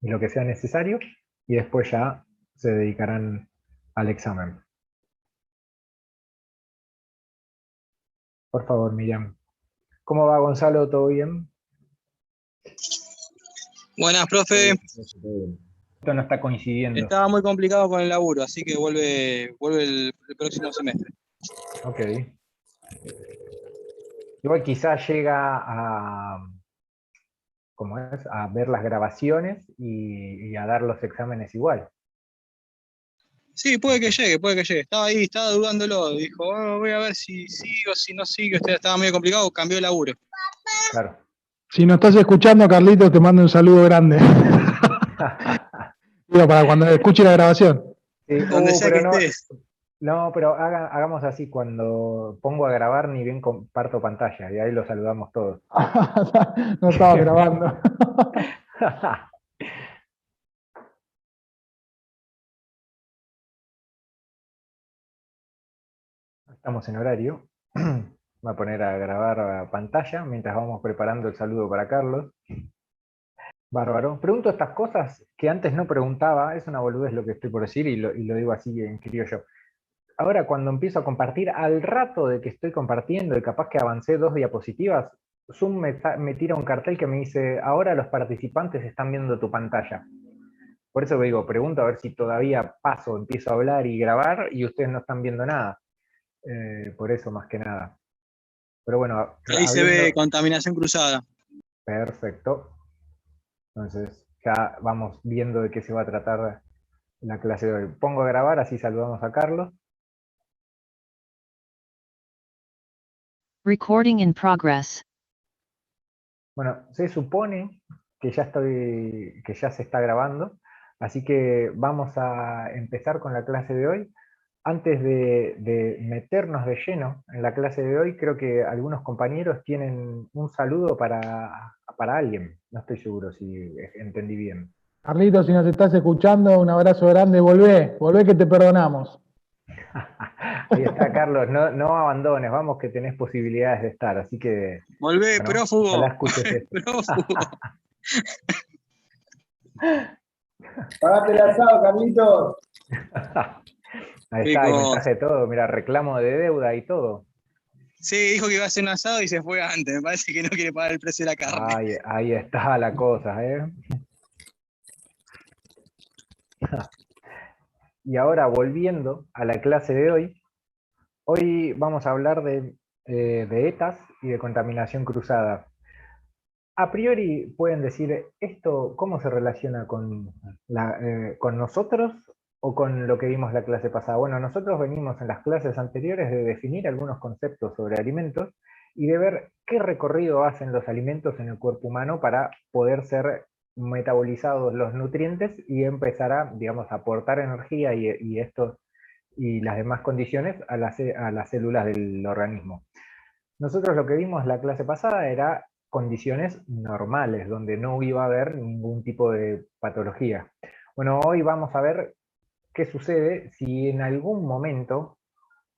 y lo que sea necesario, y después ya se dedicarán al examen. Por favor, Miriam. ¿Cómo va, Gonzalo? ¿Todo bien? Buenas, profe. Esto no está coincidiendo. Estaba muy complicado con el laburo, así que vuelve el próximo semestre. Ok. Igual quizás llega a, ¿cómo es? A ver las grabaciones y a dar los exámenes igual. Sí, puede que llegue, puede que llegue. Estaba ahí, estaba dudándolo. Dijo, "Oh, voy a ver si sigo, si no sigo". Estaba medio complicado, cambió de laburo. Claro. Si nos estás escuchando, Carlitos, te mando un saludo grande. Digo, para cuando escuche la grabación. Sí, Donde sea que pero no, estés. no, pero hagamos así, cuando pongo a grabar ni bien comparto pantalla, y ahí lo saludamos todos. No estaba grabando. Estamos en horario. Voy a poner a grabar a pantalla mientras vamos preparando el saludo para Carlos. Bárbaro. Pregunto estas cosas que antes no preguntaba, es una boludez lo que estoy por decir y lo digo así en criollo. Ahora cuando empiezo a compartir, al rato de que estoy compartiendo y capaz que avancé 2 diapositivas, Zoom me tira un cartel que me dice, ahora los participantes están viendo tu pantalla. Por eso digo, pregunto a ver si todavía paso, empiezo a hablar y grabar y ustedes no están viendo nada. Por eso más que nada. Pero bueno, Ahí se ve contaminación cruzada. Perfecto. Entonces ya vamos viendo de qué se va a tratar la clase de hoy. Pongo a grabar, así saludamos a Carlos. Recording in progress. Bueno, se supone que que ya se está grabando, así que vamos a empezar con la clase de hoy. Antes de meternos de lleno en la clase de hoy, creo que algunos compañeros tienen un saludo para alguien. No estoy seguro si entendí bien. Carlitos, si nos estás escuchando, un abrazo grande. Volvé que te perdonamos. Ahí está, Carlos, no abandones, vamos que tenés posibilidades de estar, así que, Volvé, bueno, ojalá prófugo. escuches esto. Prófugo. Pagate el asado, Carlitos. Ahí Qué está, hay cosa. mensaje de todo, mira, reclamo de deuda y todo. Sí, dijo que iba a hacer un asado y se fue antes. Me parece que no quiere pagar el precio de la carne. Ahí está la cosa, Y ahora, volviendo a la clase de hoy vamos a hablar de ETAs y de contaminación cruzada. A priori pueden decir, ¿esto cómo se relaciona con nosotros o con lo que vimos la clase pasada? Bueno, nosotros venimos en las clases anteriores de definir algunos conceptos sobre alimentos y de ver qué recorrido hacen los alimentos en el cuerpo humano para poder ser metabolizados los nutrientes y empezar a, digamos, aportar energía y las demás condiciones a las células del organismo. Nosotros lo que vimos la clase pasada era condiciones normales, donde no iba a haber ningún tipo de patología. Bueno, hoy vamos a ver qué sucede si en algún momento,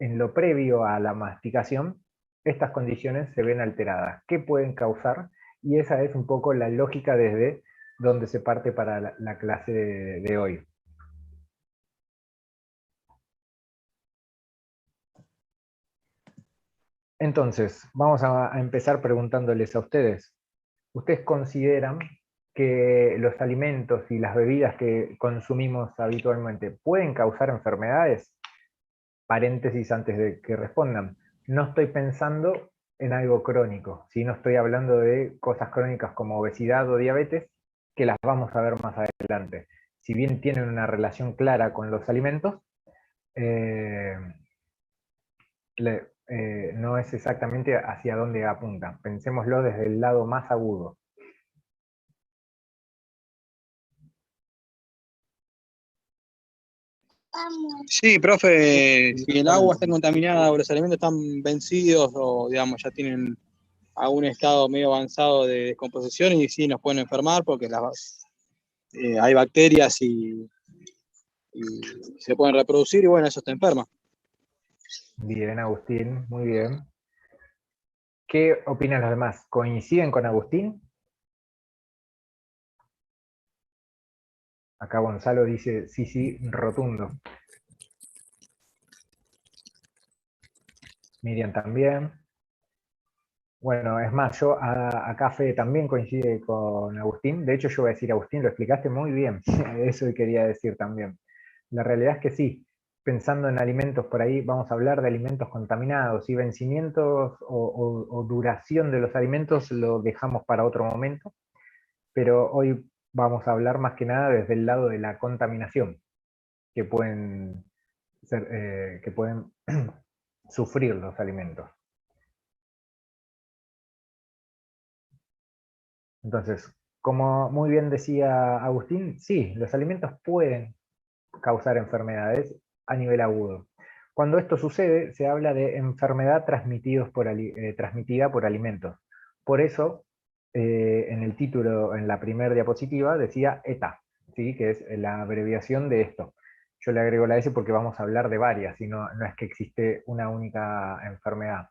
en lo previo a la masticación, estas condiciones se ven alteradas. ¿Qué pueden causar? Y esa es un poco la lógica desde donde se parte para la clase de hoy. Entonces, vamos a empezar preguntándoles a ustedes. ¿Ustedes consideran que los alimentos y las bebidas que consumimos habitualmente pueden causar enfermedades? Paréntesis antes de que respondan. No estoy pensando en algo crónico, sino estoy hablando de cosas crónicas como obesidad o diabetes, que las vamos a ver más adelante. Si bien tienen una relación clara con los alimentos, eh, no es exactamente hacia dónde apuntan. Pensémoslo desde el lado más agudo. Sí, profe, si el agua está contaminada o los alimentos están vencidos o, digamos, ya tienen algún estado medio avanzado de descomposición y sí nos pueden enfermar porque hay bacterias y se pueden reproducir y bueno, eso te enferma. Bien, Agustín, muy bien. ¿Qué opinan los demás? ¿Coinciden con Agustín? Acá Gonzalo dice sí, sí, rotundo. Miriam también. Bueno, es más, acá Fede también coincide con Agustín. De hecho, yo voy a decir, Agustín, lo explicaste muy bien. Eso quería decir también. La realidad es que sí. Pensando en alimentos por ahí, vamos a hablar de alimentos contaminados y vencimientos o duración de los alimentos lo dejamos para otro momento, pero hoy vamos a hablar más que nada desde el lado de la contaminación que pueden, que pueden sufrir los alimentos. Entonces, como muy bien decía Agustín, sí, los alimentos pueden causar enfermedades a nivel agudo. Cuando esto sucede, se habla de enfermedad transmitida por alimentos. Por eso, en el título, en la primera diapositiva, decía ETA, ¿sí? Que es la abreviación de esto. Yo le agrego la S porque vamos a hablar de varias, y no es que existe una única enfermedad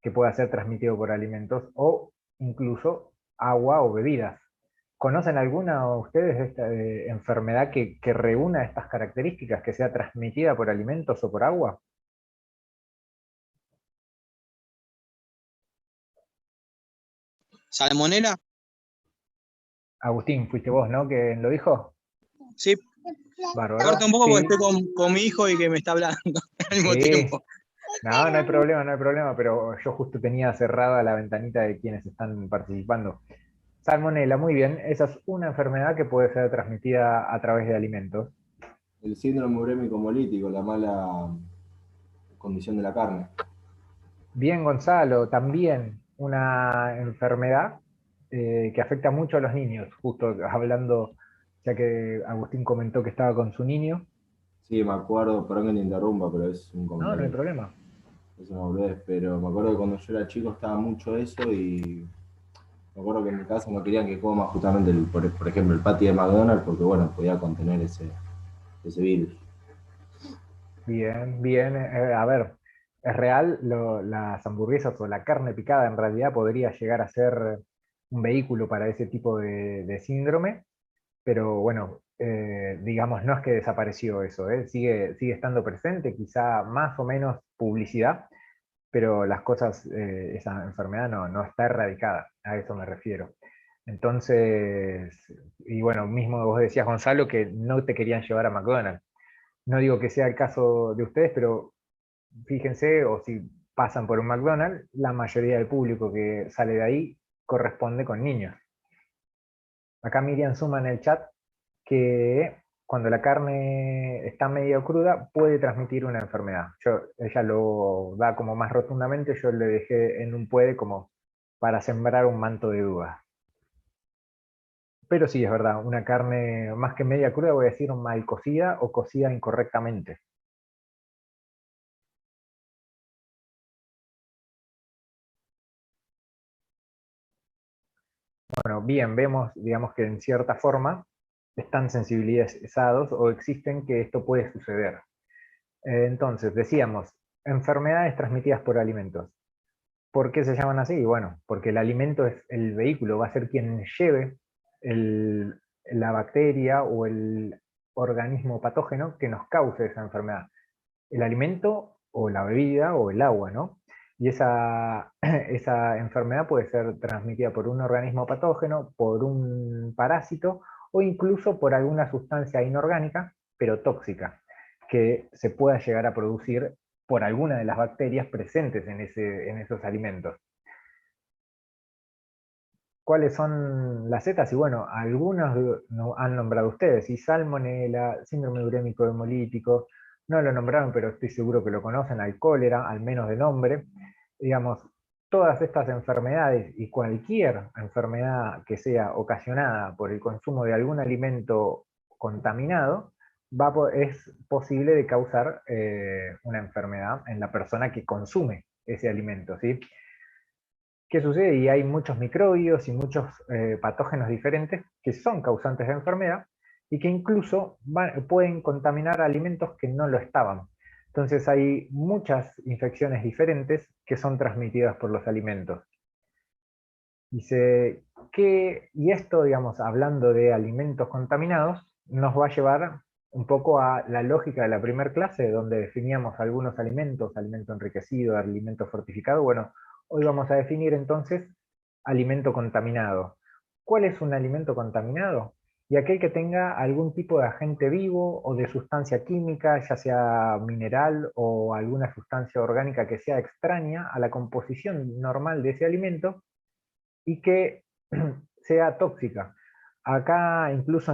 que pueda ser transmitido por alimentos o incluso agua o bebidas. ¿Conocen alguna ustedes de esta enfermedad que reúna estas características, que sea transmitida por alimentos o por agua? ¿Salmonela? Agustín, fuiste vos, ¿no? ¿Que lo dijo? Sí, Bárbaro. corta un poco porque Sí, estoy con mi hijo y que me está hablando al mismo sí. tiempo. No, no hay problema, no hay problema, pero yo justo tenía cerrada la ventanita de quienes están participando. Salmonela, muy bien. Esa es una enfermedad que puede ser transmitida a través de alimentos. El síndrome urémico hemolítico, la mala condición de la carne. Bien, Gonzalo, también una enfermedad que afecta mucho a los niños, justo hablando, ya que Agustín comentó que estaba con su niño. Sí, me acuerdo, perdón que te interrumpa, pero es un No, no hay comentario, problema. es una boludez, pero me acuerdo que cuando yo era chico estaba mucho eso y me acuerdo que en mi casa no querían que coma justamente, por ejemplo, el patty de McDonald's porque, bueno, podía contener ese virus. Bien, bien. A ver, es real, las hamburguesas o la carne picada en realidad podría llegar a ser un vehículo para ese tipo de síndrome, pero bueno, digamos, no es que desapareció eso, sigue estando presente, quizá más o menos publicidad, pero las cosas, esa enfermedad no está erradicada, a eso me refiero. Entonces, y bueno, mismo vos decías, Gonzalo, que no te querían llevar a McDonald's. No digo que sea el caso de ustedes, pero fíjense, o si pasan por un McDonald's, la mayoría del público que sale de ahí corresponde con niños. Acá Miriam suma en el chat que cuando la carne está medio cruda puede transmitir una enfermedad. Ella lo da como más rotundamente, yo le dejé en un puede como para sembrar un manto de dudas. Pero sí, es verdad, una carne más que media cruda, voy a decir mal cocida o cocida incorrectamente. Bueno, bien, vemos, digamos que en cierta forma están sensibilizados o existen que esto puede suceder. Entonces, decíamos, enfermedades transmitidas por alimentos. ¿Por qué se llaman así? Bueno, porque el alimento es el vehículo, va a ser quien lleve la bacteria o el organismo patógeno que nos cause esa enfermedad. El alimento o la bebida o el agua, ¿no? Y esa enfermedad puede ser transmitida por un organismo patógeno, por un parásito o incluso por alguna sustancia inorgánica, pero tóxica, que se pueda llegar a producir por alguna de las bacterias presentes en esos alimentos. ¿Cuáles son las cetas? Y bueno, algunos han nombrado ustedes, y salmonela, síndrome urémico hemolítico, no lo nombraron, pero estoy seguro que lo conocen, al cólera, al menos de nombre. Digamos, todas estas enfermedades y cualquier enfermedad que sea ocasionada por el consumo de algún alimento contaminado, es posible de causar una enfermedad en la persona que consume ese alimento, ¿sí? ¿Qué sucede? Y hay muchos microbios y muchos patógenos diferentes que son causantes de enfermedad y que incluso pueden contaminar alimentos que no lo estaban. Entonces hay muchas infecciones diferentes que son transmitidas por los alimentos. Dice que, y esto, digamos, hablando de alimentos contaminados, nos va a llevar un poco a la lógica de la primera clase, donde definíamos algunos alimentos, alimento enriquecido, alimento fortificado. Bueno, hoy vamos a definir entonces alimento contaminado. ¿Cuál es un alimento contaminado? Y aquel que tenga algún tipo de agente vivo o de sustancia química, ya sea mineral o alguna sustancia orgánica que sea extraña a la composición normal de ese alimento y que sea tóxica. Acá incluso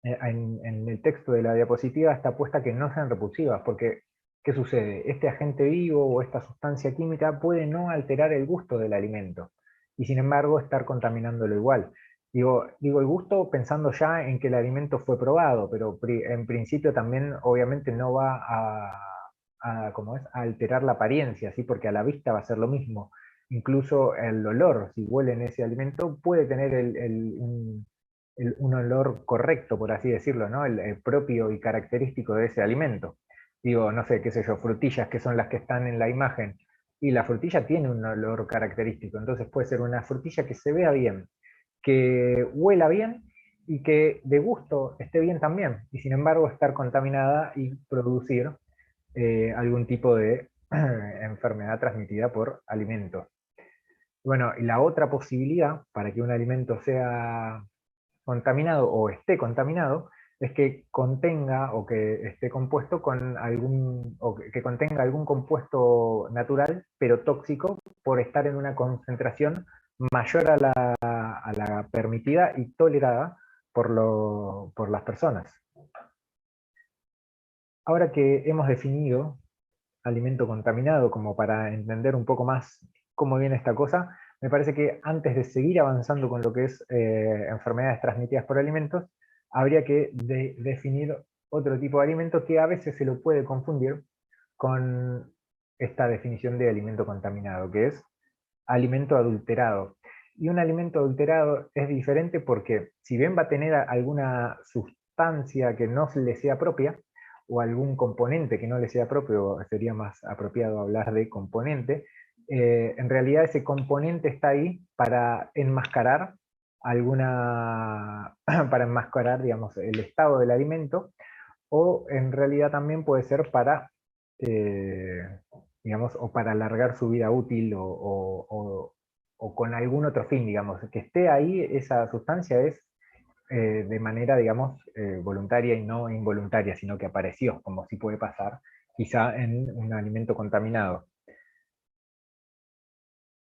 en el texto de la diapositiva está puesta que no sean repulsivas, porque ¿qué sucede? Este agente vivo o esta sustancia química puede no alterar el gusto del alimento y sin embargo estar contaminándolo igual. Digo el gusto pensando ya en que el alimento fue probado, pero en principio también obviamente no va ¿cómo es? A alterar la apariencia, ¿sí? Porque a la vista va a ser lo mismo. Incluso el olor, si huelen ese alimento, puede tener un olor correcto, por así decirlo, ¿no? El propio y característico de ese alimento. Digo, no sé, qué sé yo, frutillas que son las que están en la imagen, y la frutilla tiene un olor característico, entonces puede ser una frutilla que se vea bien, que huela bien y que de gusto esté bien también, y sin embargo estar contaminada y producir algún tipo de enfermedad transmitida por alimentos. Bueno, y la otra posibilidad para que un alimento sea contaminado o esté contaminado es que contenga o que esté compuesto con algún, o que contenga algún compuesto natural pero tóxico por estar en una concentración mayor a la permitida y tolerada por las personas. Ahora que hemos definido alimento contaminado como para entender un poco más cómo viene esta cosa, me parece que antes de seguir avanzando con lo que es enfermedades transmitidas por alimentos, habría que definir otro tipo de alimento que a veces se lo puede confundir con esta definición de alimento contaminado, que es alimento adulterado. Y un alimento adulterado es diferente porque si bien va a tener alguna sustancia que no le sea propia, o algún componente que no le sea propio, sería más apropiado hablar de componente, en realidad ese componente está ahí para enmascarar para enmascarar, digamos, el estado del alimento, o en realidad también puede ser para, eh, digamos, o para alargar su vida útil o con algún otro fin, digamos, que esté ahí esa sustancia es de manera, digamos, voluntaria y no involuntaria, sino que apareció, como si puede pasar quizá en un alimento contaminado.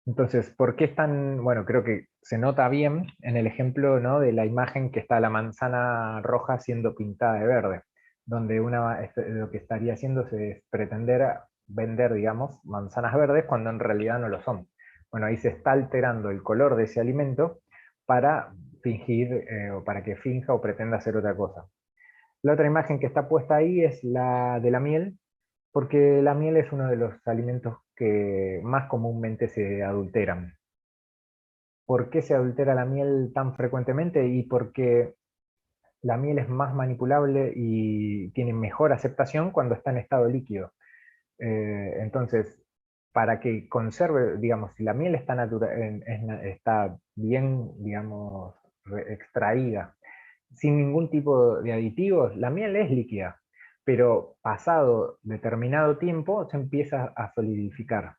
Entonces, ¿por qué es tan, bueno, creo que se nota bien en el ejemplo, ¿no?, de la imagen que está la manzana roja siendo pintada de verde, donde lo que estaría haciendo es pretender vender, digamos, manzanas verdes cuando en realidad no lo son. Bueno, ahí se está alterando el color de ese alimento para fingir, o para que finja o pretenda hacer otra cosa. La otra imagen que está puesta ahí es la de la miel, porque la miel es uno de los alimentos que más comúnmente se adulteran. ¿Por qué se adultera la miel tan frecuentemente? Y porque la miel es más manipulable y tiene mejor aceptación cuando está en estado líquido. Entonces, para que conserve, digamos, si la miel está, está bien, digamos, extraída, sin ningún tipo de aditivos, la miel es líquida, pero pasado determinado tiempo se empieza a solidificar.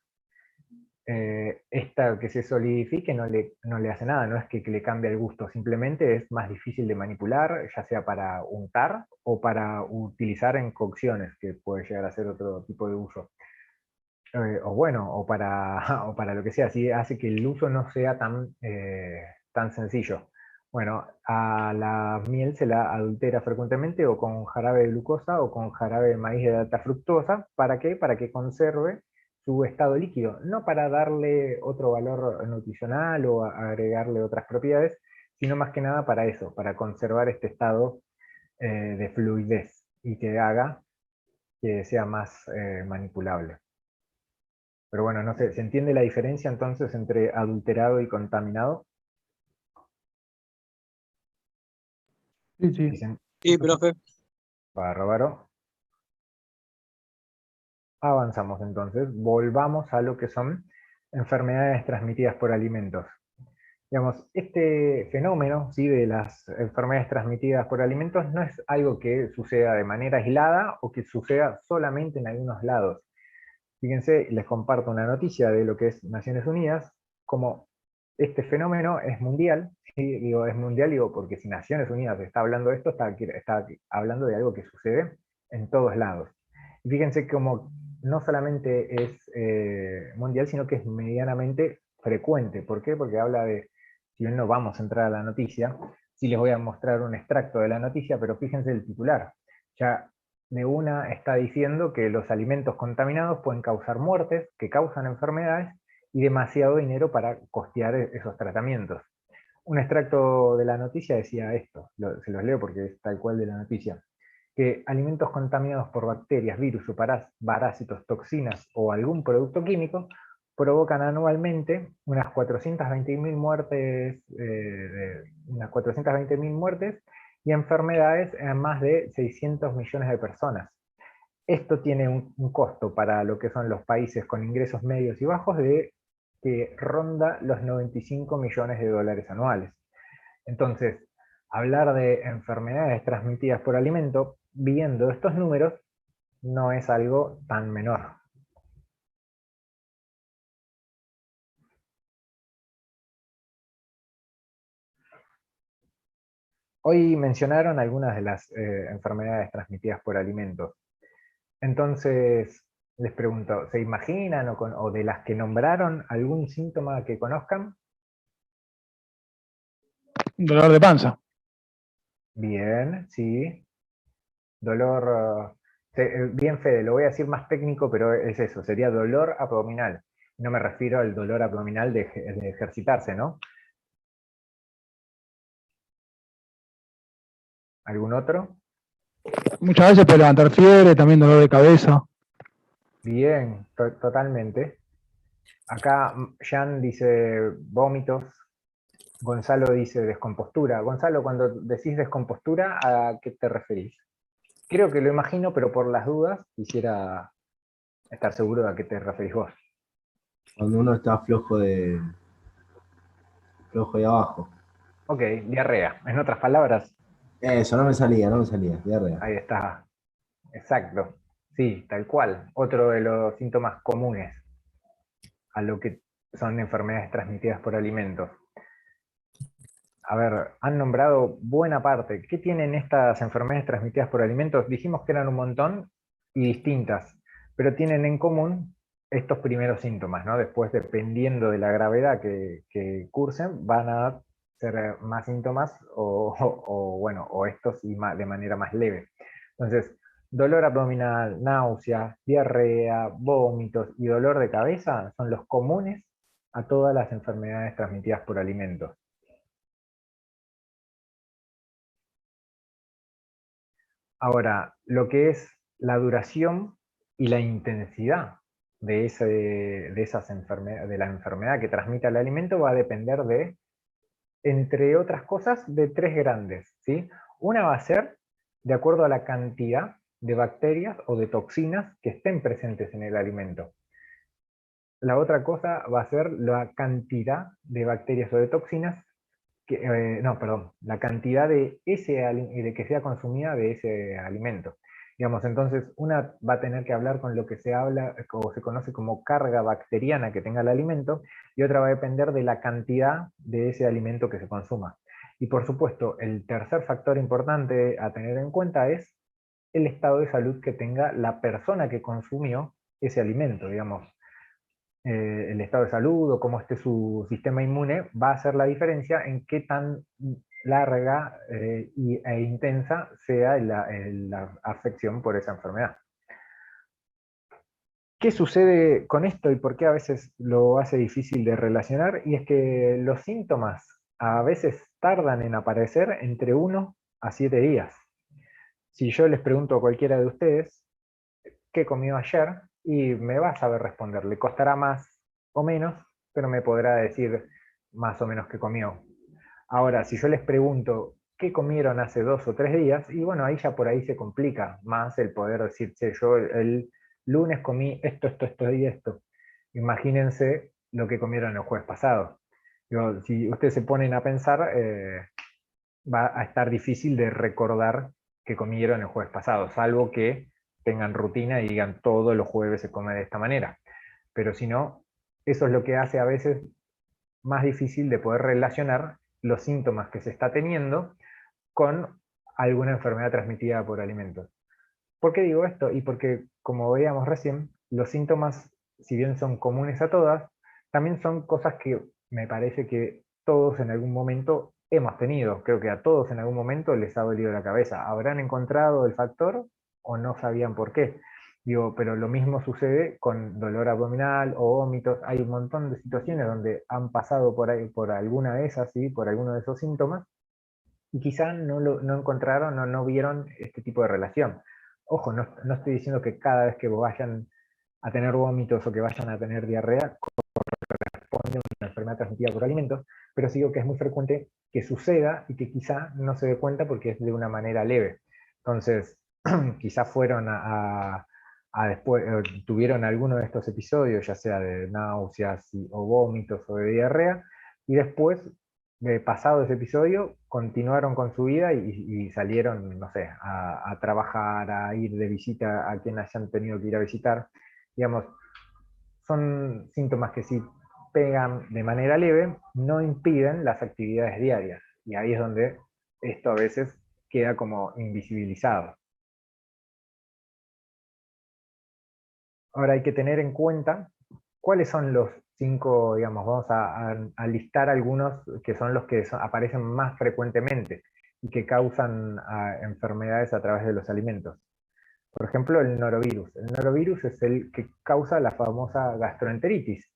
Esta que se solidifique no le hace nada, no es que le cambie el gusto, simplemente es más difícil de manipular, ya sea para untar o para utilizar en cocciones, que puede llegar a ser otro tipo de uso. O bueno, o para lo que sea, así hace que el uso no sea tan sencillo. Bueno, a la miel se la adultera frecuentemente o con jarabe de glucosa o con jarabe de maíz de alta fructosa. ¿Para qué? Para que conserve su estado líquido, no para darle otro valor nutricional o agregarle otras propiedades, sino más que nada para eso, para conservar este estado de fluidez y que haga que sea más manipulable. Pero bueno, no sé, ¿se entiende la diferencia entonces entre adulterado y contaminado? Sí, sí. Dicen, Sí, profe. bárbaro. Avanzamos entonces, volvamos a lo que son enfermedades transmitidas por alimentos. Digamos, este fenómeno, ¿sí?, de las enfermedades transmitidas por alimentos no es algo que suceda de manera aislada o que suceda solamente en algunos lados. Fíjense, les comparto una noticia de lo que es Naciones Unidas, como este fenómeno es mundial, ¿sí? Digo, es mundial, digo, porque si Naciones Unidas está hablando de esto, está hablando de algo que sucede en todos lados. Y fíjense como no solamente es mundial, sino que es medianamente frecuente. ¿Por qué? Porque habla de, si bien no vamos a entrar a la noticia, sí les voy a mostrar un extracto de la noticia, pero fíjense el titular. Ya de una está diciendo que los alimentos contaminados pueden causar muertes, que causan enfermedades y demasiado dinero para costear esos tratamientos. Un extracto de la noticia decía esto, se los leo porque es tal cual de la noticia, que alimentos contaminados por bacterias, virus o parásitos, toxinas o algún producto químico provocan anualmente unas 420.000 muertes, unas 420.000 muertes y enfermedades en más de 600 millones de personas. Esto tiene un costo para lo que son los países con ingresos medios y bajos de que ronda los 95 millones de dólares anuales. Entonces, hablar de enfermedades transmitidas por alimento, viendo estos números, no es algo tan menor. Hoy mencionaron algunas de las enfermedades transmitidas por alimentos. Entonces, les pregunto, ¿se imaginan o de las que nombraron algún síntoma que conozcan? Dolor de panza. Bien, sí. Dolor, bien Fede, lo voy a decir más técnico, pero es eso, sería dolor abdominal. No me refiero al dolor abdominal de ejercitarse, ¿no? ¿Algún otro? Muchas veces puede levantar fiebre, también dolor de cabeza. Bien, totalmente. Acá Jan dice vómitos, Gonzalo dice descompostura. Gonzalo, cuando decís descompostura, ¿a qué te referís? Creo que lo imagino, pero por las dudas quisiera estar seguro de a qué te referís vos. Cuando uno está flojo de abajo. Ok, diarrea. En otras palabras, Eso, no me salía, diarrea. ahí está. Exacto. Sí, tal cual. Otro de los síntomas comunes a lo que son enfermedades transmitidas por alimentos. A ver, han nombrado buena parte. ¿Qué tienen estas enfermedades transmitidas por alimentos? Dijimos que eran un montón y distintas, pero tienen en común estos primeros síntomas, ¿no? Después, dependiendo de la gravedad que cursen, van a ser más síntomas bueno, o estos y de manera más leve. Entonces, dolor abdominal, náuseas, diarrea, vómitos y dolor de cabeza son los comunes a todas las enfermedades transmitidas por alimentos. Ahora, lo que es la duración y la intensidad de la enfermedad que transmite el alimento va a depender de, entre otras cosas, de tres grandes, ¿sí? Una va a ser de acuerdo a la cantidad de bacterias o de toxinas que estén presentes en el alimento. La otra cosa va a ser la cantidad de bacterias o de toxinas la cantidad de de que sea consumida de ese alimento. Digamos, entonces una va a tener que hablar con lo que se habla o se conoce como carga bacteriana que tenga el alimento, y otra va a depender de la cantidad de ese alimento que se consuma. Y por supuesto, el tercer factor importante a tener en cuenta es el estado de salud que tenga la persona que consumió ese alimento, digamos. El estado de salud o cómo esté su sistema inmune va a hacer la diferencia en qué tan larga e intensa sea la afección por esa enfermedad. ¿Qué sucede con esto y por qué a veces lo hace difícil de relacionar? Y es que los síntomas a veces tardan en aparecer entre 1 a 7 días. Si yo les pregunto a cualquiera de ustedes qué comió ayer, y me va a saber responder, le costará más o menos, pero me podrá decir más o menos qué comió. Ahora, si yo les pregunto qué comieron hace 2 o 3 días, y bueno, ahí ya por ahí se complica más el poder decir, che, yo el lunes comí esto y esto. Imagínense lo que comieron el jueves pasado. Digo, si ustedes se ponen a pensar, va a estar difícil de recordar que comieron el jueves pasado, salvo que tengan rutina y digan todos los jueves se come de esta manera. Pero si no, eso es lo que hace a veces más difícil de poder relacionar los síntomas que se está teniendo con alguna enfermedad transmitida por alimentos. ¿Por qué digo esto? Y porque, como veíamos recién, los síntomas, si bien son comunes a todas, también son cosas que me parece que todos en algún momento hemos tenido. Creo que a todos en algún momento les ha dolido la cabeza. ¿Habrán encontrado el factor o no sabían por qué? Digo, pero lo mismo sucede con dolor abdominal o vómitos. Hay un montón de situaciones donde han pasado por ahí, por alguna de esas, ¿sí? Por alguno de esos síntomas, y quizá no encontraron o no vieron este tipo de relación. Ojo, no estoy diciendo que cada vez que vayan a tener vómitos o que vayan a tener diarrea corresponde a una enfermedad transmitida por alimentos, pero sí digo que es muy frecuente que suceda y que quizá no se dé cuenta porque es de una manera leve. Entonces, quizá fueron después, tuvieron alguno de estos episodios, ya sea de náuseas o vómitos o de diarrea, y después, pasado ese episodio, continuaron con su vida y salieron, no sé, a trabajar, a ir de visita a quien hayan tenido que ir a visitar. Digamos, son síntomas que si pegan de manera leve, no impiden las actividades diarias. Y ahí es donde esto a veces queda como invisibilizado. Ahora hay que tener en cuenta cuáles son los 5, digamos, vamos a listar algunos que son los que aparecen más frecuentemente y que causan enfermedades a través de los alimentos. Por ejemplo, el norovirus. El norovirus es el que causa la famosa gastroenteritis,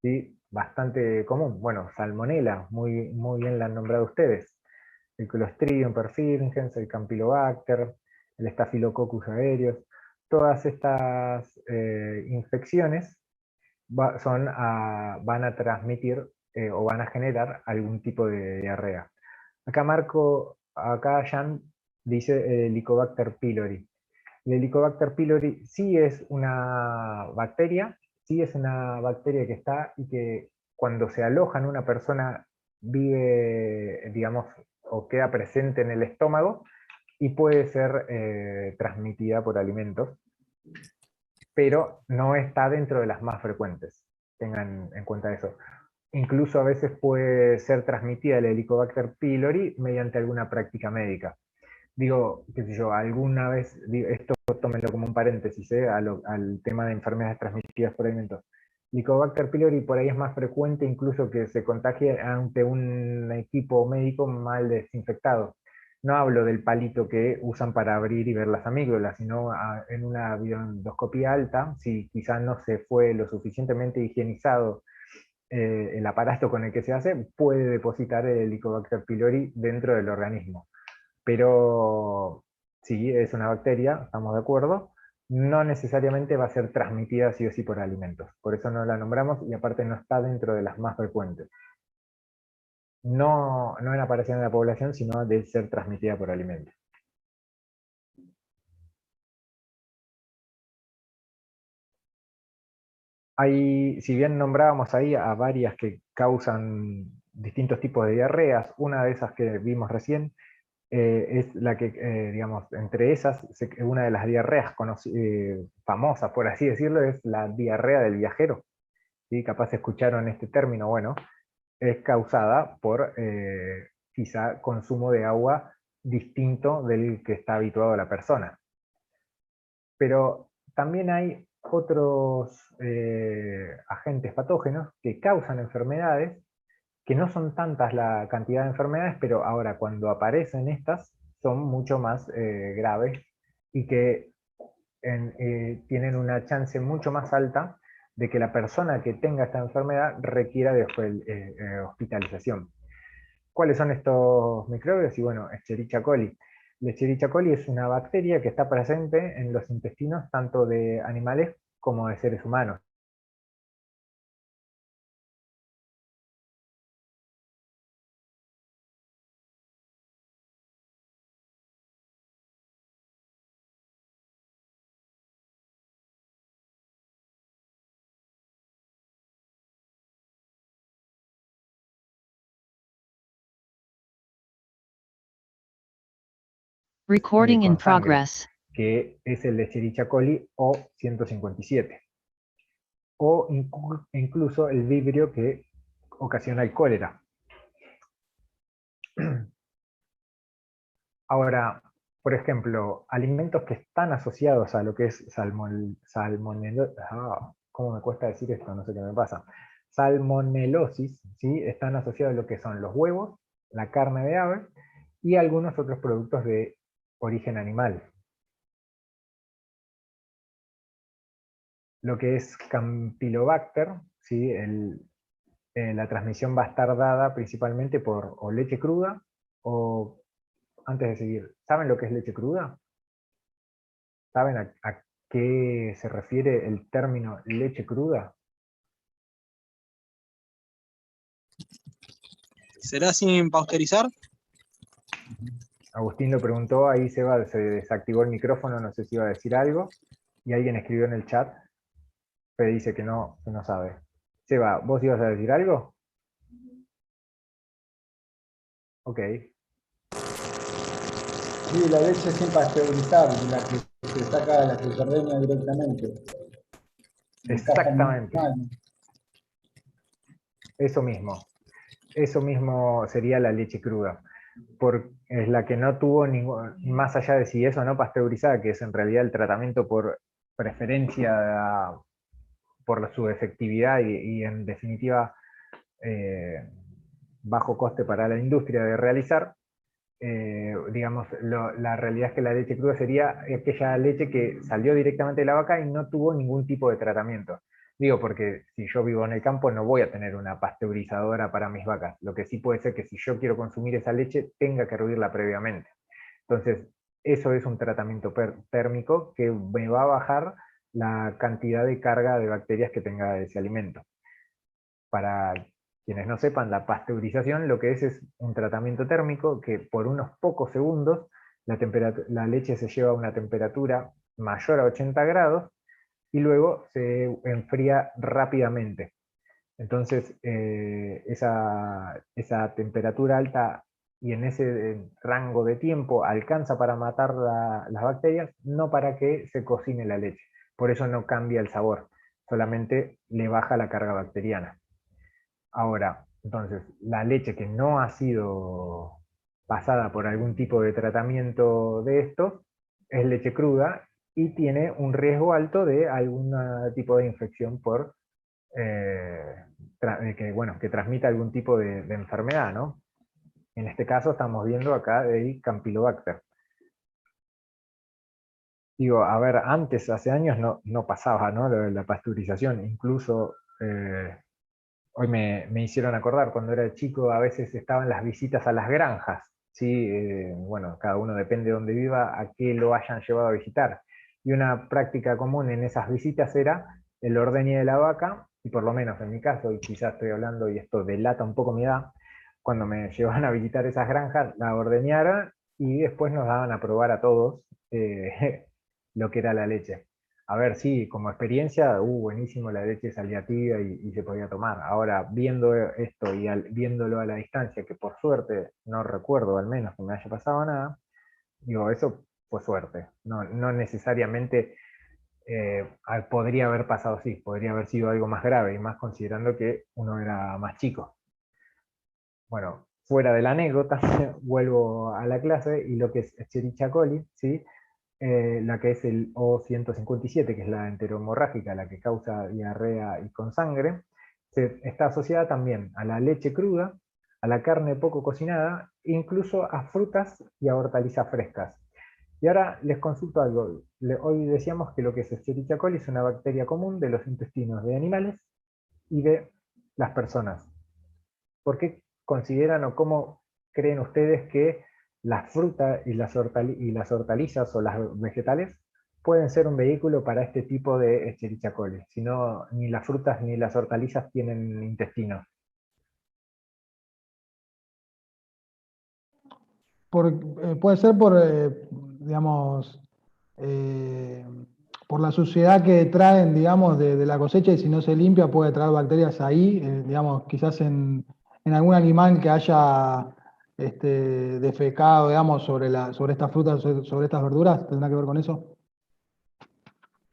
¿sí? Bastante común. Bueno, salmonela, muy bien la han nombrado ustedes. El Clostridium perfringens, el Campylobacter, el Staphylococcus aureus, todas estas infecciones van a transmitir o van a generar algún tipo de diarrea. Acá Jan dice Helicobacter pylori. El Helicobacter pylori sí es una bacteria que está y que cuando se aloja en una persona vive, digamos, o queda presente en el estómago y puede ser transmitida por alimentos, pero no está dentro de las más frecuentes. Tengan en cuenta eso. Incluso a veces puede ser transmitida el Helicobacter pylori mediante alguna práctica médica. Digo, qué sé yo, alguna vez, esto tómenlo como un paréntesis, al tema de enfermedades transmitidas por alimentos. Helicobacter pylori por ahí es más frecuente incluso que se contagie ante un equipo médico mal desinfectado. No hablo del palito que usan para abrir y ver las amígdalas, sino en una videoendoscopía alta, si quizás no se fue lo suficientemente higienizado el aparato con el que se hace, puede depositar el Helicobacter pylori dentro del organismo. Pero sí, es una bacteria, estamos de acuerdo, no necesariamente va a ser transmitida sí o sí por alimentos. Por eso no la nombramos y aparte no está dentro de las más frecuentes. No en aparición en la población, sino de ser transmitida por alimentos. Si bien nombrábamos ahí a varias que causan distintos tipos de diarreas, una de esas que vimos recién es la que, digamos, entre esas, una de las diarreas famosas, por así decirlo, es la diarrea del viajero. ¿Sí? Capaz escucharon este término, bueno, es causada por quizá consumo de agua distinto del que está habituado la persona. Pero también hay otros agentes patógenos que causan enfermedades, que no son tantas la cantidad de enfermedades, pero ahora cuando aparecen estas son mucho más graves y que tienen una chance mucho más alta de que la persona que tenga esta enfermedad requiera de hospitalización. ¿Cuáles son estos microbios? Y bueno, Escherichia coli. La Escherichia coli es una bacteria que está presente en los intestinos tanto de animales como de seres humanos. Recording in con sangre, progress. que es el Escherichia coli O157. O incluso el vibrio que ocasiona el cólera. Ahora, por ejemplo, alimentos que están asociados a lo que es ¿cómo me cuesta decir esto? No sé qué me pasa. Salmonelosis, ¿sí? Están asociados a lo que son los huevos, la carne de ave y algunos otros productos de origen animal. Lo que es Campylobacter, ¿sí? La transmisión va a estar dada principalmente por o leche cruda o, antes de seguir, ¿saben lo que es leche cruda? ¿Saben a qué se refiere el término leche cruda? ¿Será sin pasteurizar? Agustín lo preguntó, ahí se desactivó el micrófono, no sé si iba a decir algo, y alguien escribió en el chat, pero dice que no sabe. Seba, ¿vos ibas a decir algo? Ok. Sí, la leche sin pasteurizar, la que se saca de la que se ordeña directamente. Exactamente. Eso mismo sería la leche cruda. Es la que no tuvo más allá de si es o no pasteurizada, que es en realidad el tratamiento por preferencia, por su efectividad y en definitiva bajo coste para la industria de realizar. Digamos, la realidad es que la leche cruda sería aquella leche que salió directamente de la vaca y no tuvo ningún tipo de tratamiento. Digo, porque si yo vivo en el campo no voy a tener una pasteurizadora para mis vacas. Lo que sí puede ser que si yo quiero consumir esa leche, tenga que hervirla previamente. Entonces, eso es un tratamiento térmico que me va a bajar la cantidad de carga de bacterias que tenga ese alimento. Para quienes no sepan, la pasteurización lo que es un tratamiento térmico que por unos pocos segundos la leche se lleva a una temperatura mayor a 80 grados y luego se enfría rápidamente. Entonces, esa temperatura alta y en ese rango de tiempo alcanza para matar las bacterias, no para que se cocine la leche. Por eso no cambia el sabor, solamente le baja la carga bacteriana. Ahora, entonces, la leche que no ha sido pasada por algún tipo de tratamiento de esto es leche cruda y tiene un riesgo alto de algún tipo de infección por que transmita algún tipo de enfermedad, ¿no? En este caso estamos viendo acá el Campylobacter. Digo, a ver, antes, hace años, no pasaba, ¿no? La pasteurización, incluso hoy me hicieron acordar, cuando era chico a veces estaban las visitas a las granjas, ¿sí? Bueno, cada uno depende de dónde viva, a qué lo hayan llevado a visitar. Y una práctica común en esas visitas era el ordeñe de la vaca, y por lo menos en mi caso, y quizás estoy hablando y esto delata un poco mi edad, cuando me llevaban a visitar esas granjas, la ordeñaron y después nos daban a probar a todos lo que era la leche. A ver, sí, como experiencia, buenísimo, la leche salía tibia y se podía tomar. Ahora, viendo esto y viéndolo a la distancia, que por suerte no recuerdo al menos que me haya pasado nada, digo, eso fue suerte. No necesariamente podría haber pasado así, podría haber sido algo más grave, y más considerando que uno era más chico. Bueno, fuera de la anécdota, vuelvo a la clase y lo que es Escherichia coli, ¿sí? La que es el O157, que es la enterohemorrágica, la que causa diarrea y con sangre, está asociada también a la leche cruda, a la carne poco cocinada, incluso a frutas y a hortalizas frescas. Y ahora les consulto algo. Hoy decíamos que lo que es Escherichia coli es una bacteria común de los intestinos de animales y de las personas. ¿Por qué consideran o cómo creen ustedes que las frutas y las hortalizas o las vegetales pueden ser un vehículo para este tipo de Escherichia coli? Si no, ni las frutas ni las hortalizas tienen intestino. Puede ser digamos, por la suciedad que traen, digamos, de la cosecha, y si no se limpia puede traer bacterias ahí, digamos, quizás en algún animal que haya defecado, digamos, sobre estas frutas, sobre estas verduras? ¿Tendrá que ver con eso?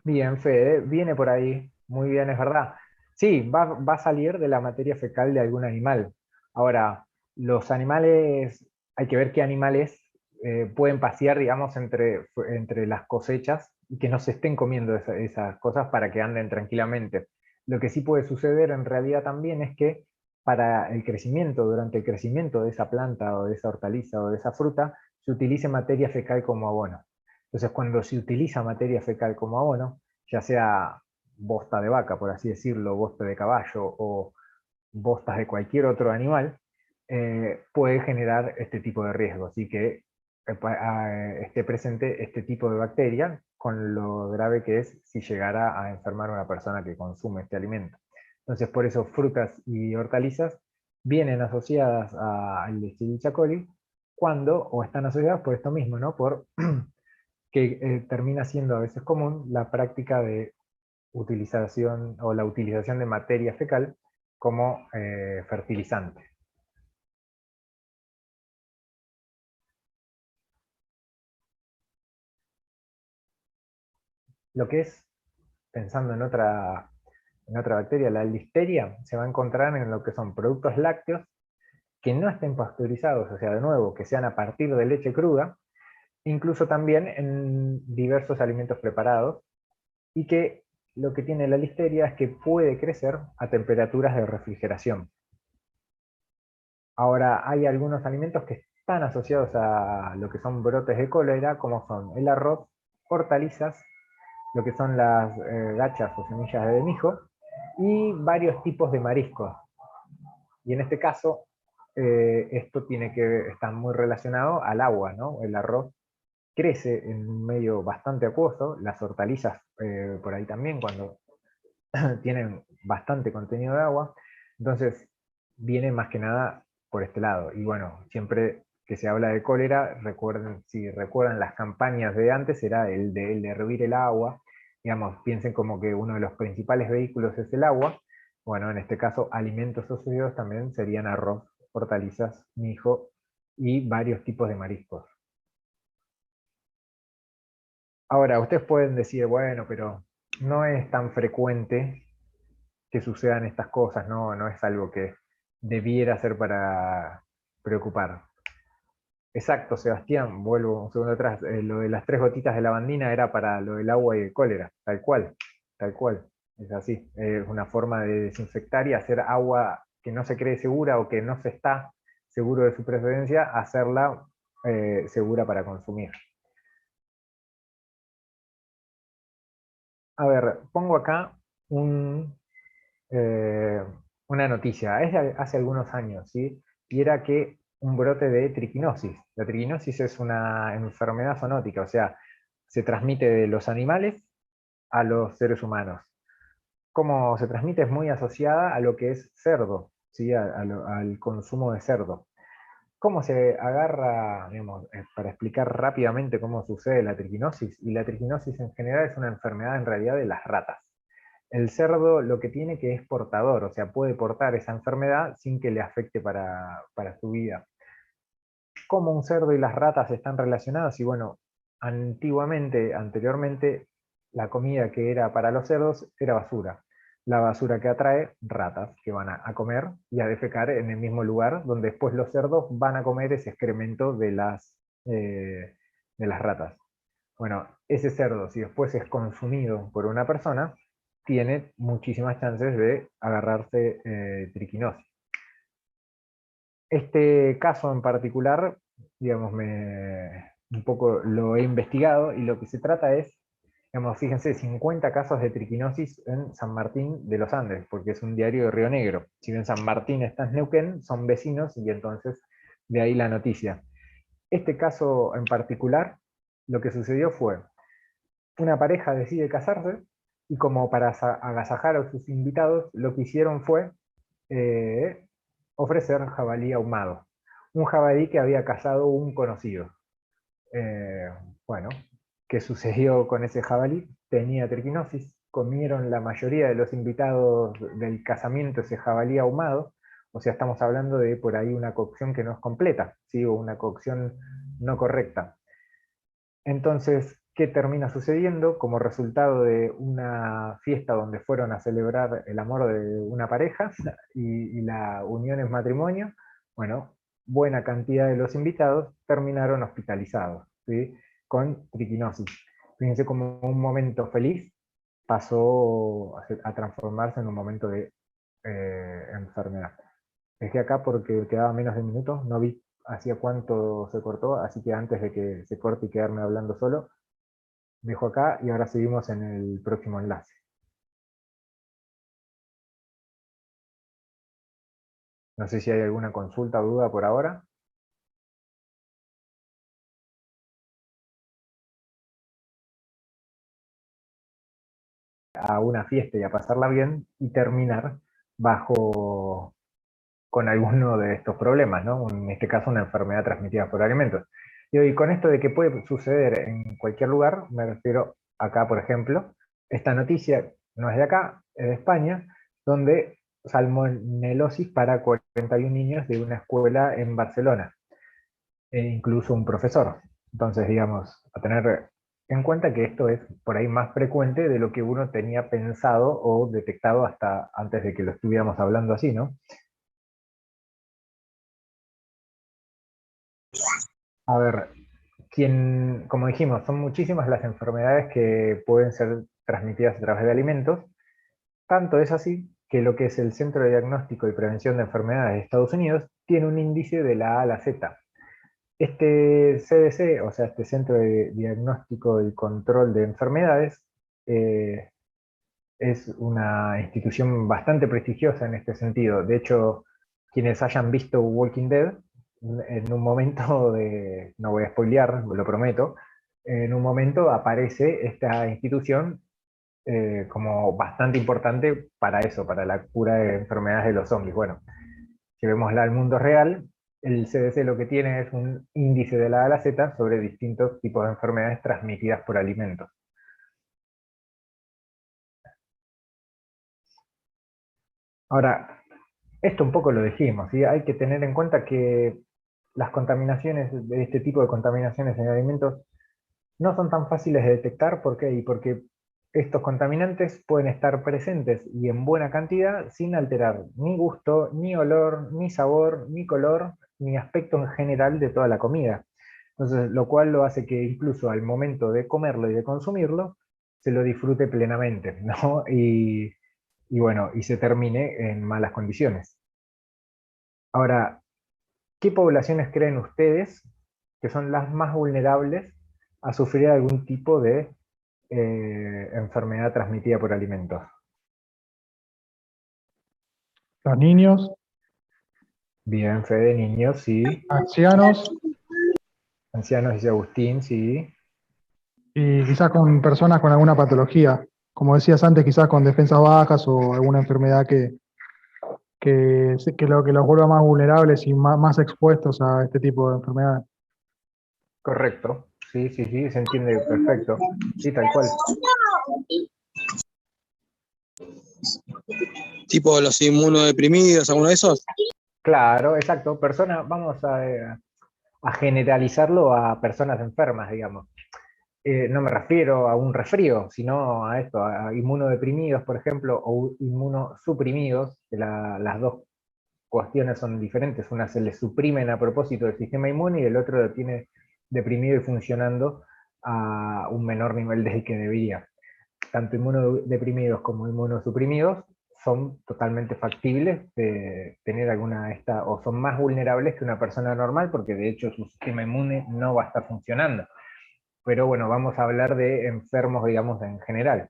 Bien, Fede, viene por ahí. Muy bien, es verdad. Sí, va a salir de la materia fecal de algún animal. Ahora, los animales, hay que ver qué animales pueden pasear, digamos, entre las cosechas y que no se estén comiendo esas cosas para que anden tranquilamente. Lo que sí puede suceder en realidad también es que para el crecimiento, durante el crecimiento de esa planta o de esa hortaliza o de esa fruta, se utilice materia fecal como abono. Entonces, cuando se utiliza materia fecal como abono, ya sea bosta de vaca, por así decirlo, bosta de caballo o bostas de cualquier otro animal, puede generar este tipo de riesgo. Así que esté presente este tipo de bacteria, con lo grave que es si llegara a enfermar a una persona que consume este alimento. Entonces, por eso frutas y hortalizas vienen asociadas al Escherichia coli cuando, o están asociadas por esto mismo, ¿no? Por que termina siendo a veces común la práctica de utilización o la utilización de materia fecal como fertilizante. Lo que es, pensando en otra bacteria, la listeria, se va a encontrar en lo que son productos lácteos que no estén pasteurizados, o sea, de nuevo, que sean a partir de leche cruda, incluso también en diversos alimentos preparados, y que lo que tiene la listeria es que puede crecer a temperaturas de refrigeración. Ahora, hay algunos alimentos que están asociados a lo que son brotes de cólera, como son el arroz, hortalizas, lo que son las gachas o semillas de mijo, y varios tipos de mariscos. Y en este caso, esto está muy relacionado al agua, ¿no? El arroz crece en un medio bastante acuoso, las hortalizas por ahí también, cuando tienen bastante contenido de agua, entonces viene más que nada por este lado. Y bueno, siempre que se habla de cólera, recuerden, si recuerdan las campañas de antes, era el de hervir el agua, digamos, piensen como que uno de los principales vehículos es el agua. Bueno, en este caso, alimentos asociados también serían arroz, hortalizas, mijo y varios tipos de mariscos. Ahora, ustedes pueden decir, bueno, pero no es tan frecuente que sucedan estas cosas, no es algo que debiera ser para preocupar. Exacto, Sebastián, vuelvo un segundo atrás, lo de las 3 gotitas de lavandina era para lo del agua y el cólera, tal cual, es así, es una forma de desinfectar y hacer agua que no se cree segura o que no se está seguro de su procedencia, hacerla segura para consumir. A ver, pongo acá eh, una noticia, es de hace algunos años, ¿sí? Y era que un brote de triquinosis. La triquinosis es una enfermedad zoonótica, o sea, se transmite de los animales a los seres humanos. Cómo se transmite es muy asociada a lo que es cerdo, ¿sí? Al consumo de cerdo. ¿Cómo se agarra, digamos, para explicar rápidamente cómo sucede la triquinosis? Y la triquinosis en general es una enfermedad en realidad de las ratas. El cerdo lo que tiene que es portador, o sea, puede portar esa enfermedad sin que le afecte para su vida. ¿Cómo un cerdo y las ratas están relacionadas? Y bueno, anteriormente, la comida que era para los cerdos era basura. La basura que atrae ratas que van a comer y a defecar en el mismo lugar donde después los cerdos van a comer ese excremento de las ratas. Bueno, ese cerdo, si después es consumido por una persona, tiene muchísimas chances de agarrarse triquinosis. Este caso en particular, digamos, un poco lo he investigado y lo que se trata es, digamos, fíjense, 50 casos de triquinosis en San Martín de los Andes, porque es un diario de Río Negro. Si bien San Martín está en Neuquén, son vecinos y entonces de ahí la noticia. Este caso en particular, lo que sucedió fue, una pareja decide casarse y como para agasajar a sus invitados, lo que hicieron fue eh, ofrecer jabalí ahumado. Un jabalí que había cazado un conocido. Eh, bueno, ¿qué sucedió con ese jabalí? Tenía triquinosis, comieron la mayoría de los invitados del casamiento ese jabalí ahumado. O sea, estamos hablando de por ahí una cocción que no es completa, ¿sí? O una cocción no correcta. Entonces, ¿qué termina sucediendo? Como resultado de una fiesta donde fueron a celebrar el amor de una pareja y la unión en matrimonio, bueno, buena cantidad de los invitados terminaron hospitalizados, ¿sí? Con triquinosis. Fíjense como un momento feliz pasó a transformarse en un momento de enfermedad. Dejé acá porque quedaba menos de un minuto, no vi hacía cuánto se cortó, así que antes de que se corte y quedarme hablando solo, dejo acá y ahora seguimos en el próximo enlace. No sé si hay alguna consulta o duda por ahora. A una fiesta y a pasarla bien y terminar bajo con alguno de estos problemas, ¿no? En este caso una enfermedad transmitida por alimentos. Y con esto de que puede suceder en cualquier lugar, me refiero acá, por ejemplo, esta noticia no es de acá, es de España, donde salmonelosis para 41 niños de una escuela en Barcelona, e incluso un profesor. Entonces, digamos, a tener en cuenta que esto es por ahí más frecuente de lo que uno tenía pensado o detectado hasta antes de que lo estuviéramos hablando así, ¿no? A ver, como dijimos, son muchísimas las enfermedades que pueden ser transmitidas a través de alimentos. Tanto es así que lo que es el Centro de Diagnóstico y Prevención de Enfermedades de Estados Unidos tiene un índice de la A a la Z. Este CDC, o sea, este Centro de Diagnóstico y Control de Enfermedades, eh, es una institución bastante prestigiosa en este sentido. De hecho, quienes hayan visto Walking Dead, en un momento no voy a spoilear, lo prometo, en un momento aparece esta institución como bastante importante para eso, para la cura de enfermedades de los zombies. Bueno, llevémosla al mundo real, el CDC lo que tiene es un índice de la A a la Z sobre distintos tipos de enfermedades transmitidas por alimentos. Ahora, esto un poco lo dijimos, ¿sí? Hay que tener en cuenta que las contaminaciones, de este tipo de contaminaciones en alimentos, no son tan fáciles de detectar. ¿Por qué? Y porque estos contaminantes pueden estar presentes y en buena cantidad sin alterar ni gusto, ni olor, ni sabor, ni color, ni aspecto en general de toda la comida. Entonces, lo cual lo hace que incluso al momento de comerlo y de consumirlo, se lo disfrute plenamente, ¿no? Y bueno, y se termine en malas condiciones. Ahora, ¿qué poblaciones creen ustedes que son las más vulnerables a sufrir algún tipo de enfermedad transmitida por alimentos? Los niños, Bien, Fede, niños, sí. ancianos Ancianos, dice Agustín, sí. y quizás con personas con alguna patología. Como decías antes, quizás con defensas bajas o alguna enfermedad que los vuelva más vulnerables y más expuestos a este tipo de enfermedades. Correcto. Sí, sí, sí, se entiende perfecto. Sí, tal cual. Tipo los inmunodeprimidos, alguno de esos. Claro, exacto. Personas, vamos a generalizarlo a personas enfermas, digamos. No me refiero a un resfrío, sino a esto, a inmunodeprimidos, por ejemplo, o inmunosuprimidos, que las dos cuestiones son diferentes. Una se le suprimen a propósito del sistema inmune y el otro lo tiene deprimido y funcionando a un menor nivel del que debería. Tanto inmunodeprimidos como inmunosuprimidos son totalmente factibles de tener alguna de estas, o son más vulnerables que una persona normal, porque de hecho su sistema inmune no va a estar funcionando. Pero bueno, vamos a hablar de enfermos, digamos, en general.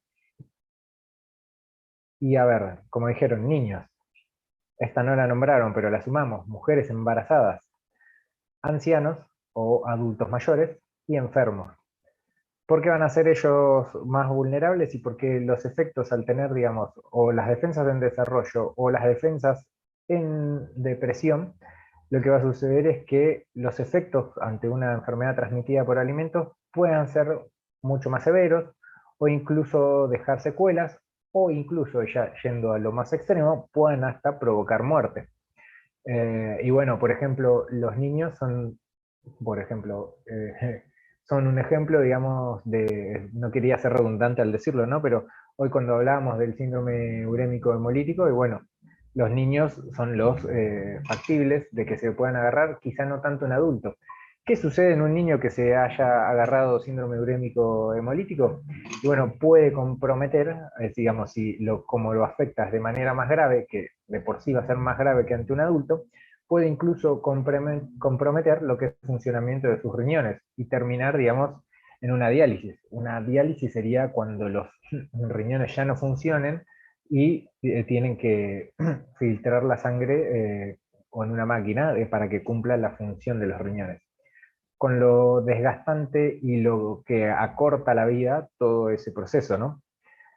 Y a ver, como dijeron, niños. Esta no la nombraron, pero la sumamos. Mujeres embarazadas, ancianos o adultos mayores y enfermos. ¿Por qué van a ser ellos más vulnerables? Y porque los efectos al tener, digamos, o las defensas en desarrollo o las defensas en depresión, lo que va a suceder es que los efectos ante una enfermedad transmitida por alimentos puedan ser mucho más severos o incluso dejar secuelas o incluso, ya yendo a lo más extremo, puedan hasta provocar muerte. Y bueno, por ejemplo, los niños son, por ejemplo, son un ejemplo, digamos, no quería ser redundante al decirlo, ¿no? Pero hoy cuando hablábamos del síndrome urémico hemolítico, y bueno, los niños son los factibles de que se puedan agarrar, quizá no tanto en adultos. ¿Qué sucede en un niño que se haya agarrado síndrome urémico hemolítico? Y bueno, puede comprometer, digamos, si como lo afectas de manera más grave, que de por sí va a ser más grave que ante un adulto, puede incluso comprometer lo que es el funcionamiento de sus riñones y terminar, digamos, en una diálisis. Una diálisis sería cuando los riñones ya no funcionen y tienen que filtrar la sangre con una máquina para que cumpla la función de los riñones. Con lo desgastante y lo que acorta la vida todo ese proceso, ¿no?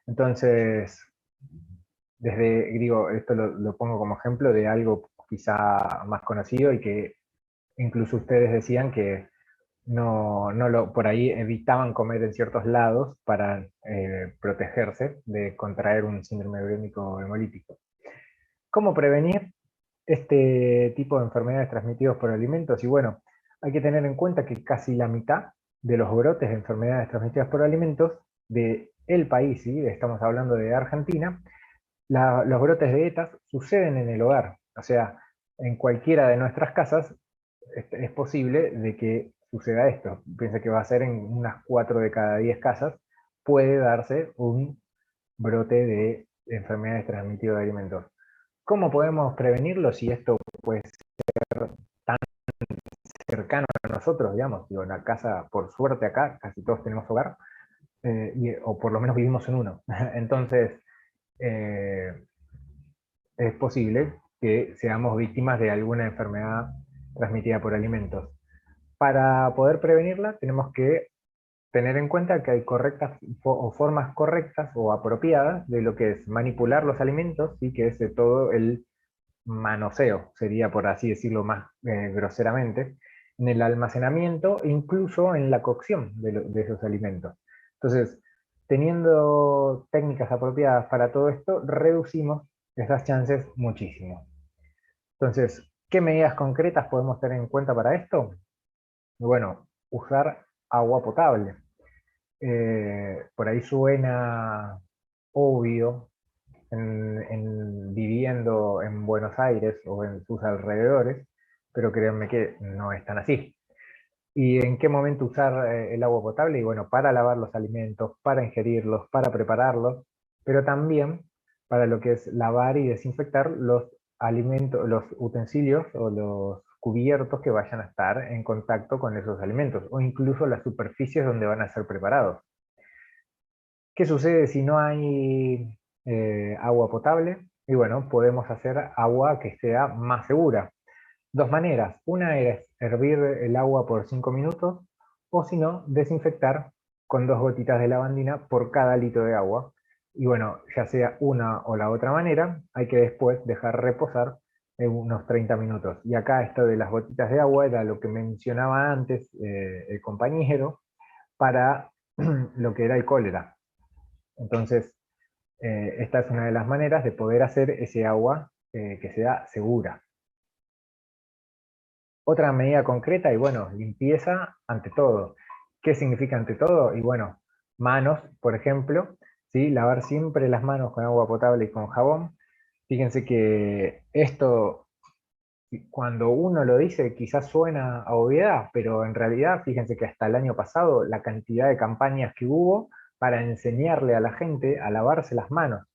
Entonces, digo, esto lo pongo como ejemplo de algo quizá más conocido y que incluso ustedes decían que por ahí evitaban comer en ciertos lados para protegerse de contraer un síndrome urémico hemolítico. ¿Cómo prevenir este tipo de enfermedades transmitidas por alimentos? Y bueno, hay que tener en cuenta que casi la mitad de los brotes de enfermedades transmitidas por alimentos de el país, ¿sí? Estamos hablando de Argentina, los brotes de ETAs suceden en el hogar. O sea, en cualquiera de nuestras casas es posible de que suceda esto. Piensa que va a ser en unas 4 de cada 10 casas, puede darse un brote de enfermedades transmitidas de alimentos. ¿Cómo podemos prevenirlo si esto puede ser tan cercano a nosotros, digamos? Digo, en la casa, por suerte acá, casi todos tenemos hogar, o por lo menos vivimos en uno. Entonces, eh, es posible que seamos víctimas de alguna enfermedad transmitida por alimentos. Para poder prevenirla, tenemos que tener en cuenta que hay correctas o formas correctas o apropiadas de lo que es manipular los alimentos y que es de todo el manoseo, sería por así decirlo más groseramente, en el almacenamiento e incluso en la cocción de esos alimentos. Entonces, teniendo técnicas apropiadas para todo esto, reducimos esas chances muchísimo. Entonces, ¿qué medidas concretas podemos tener en cuenta para esto? Bueno, usar agua potable. Por ahí suena obvio viviendo en Buenos Aires o en sus alrededores, pero créanme que no es tan así. ¿Y en qué momento usar el agua potable? Y bueno, para lavar los alimentos, para ingerirlos, para prepararlos, pero también para lo que es lavar y desinfectar los alimentos, los utensilios o los cubiertos que vayan a estar en contacto con esos alimentos, o incluso las superficies donde van a ser preparados. ¿Qué sucede si no hay agua potable? Y bueno, podemos hacer agua que sea más segura. Dos maneras. Una es hervir el agua por 5 minutos, o si no, desinfectar con 2 gotitas de lavandina por cada litro de agua. Y bueno, ya sea una o la otra manera, hay que después dejar reposar en unos 30 minutos. Y acá esto de las gotitas de agua era lo que mencionaba antes el compañero para lo que era el cólera. Entonces, esta es una de las maneras de poder hacer ese agua que sea segura. Otra medida concreta, y bueno, limpieza ante todo. ¿Qué significa ante todo? Y bueno, manos, por ejemplo, ¿sí? Lavar siempre las manos con agua potable y con jabón. Fíjense que esto, cuando uno lo dice, quizás suena a obviedad, pero en realidad, fíjense que hasta el año pasado, la cantidad de campañas que hubo para enseñarle a la gente a lavarse las manos.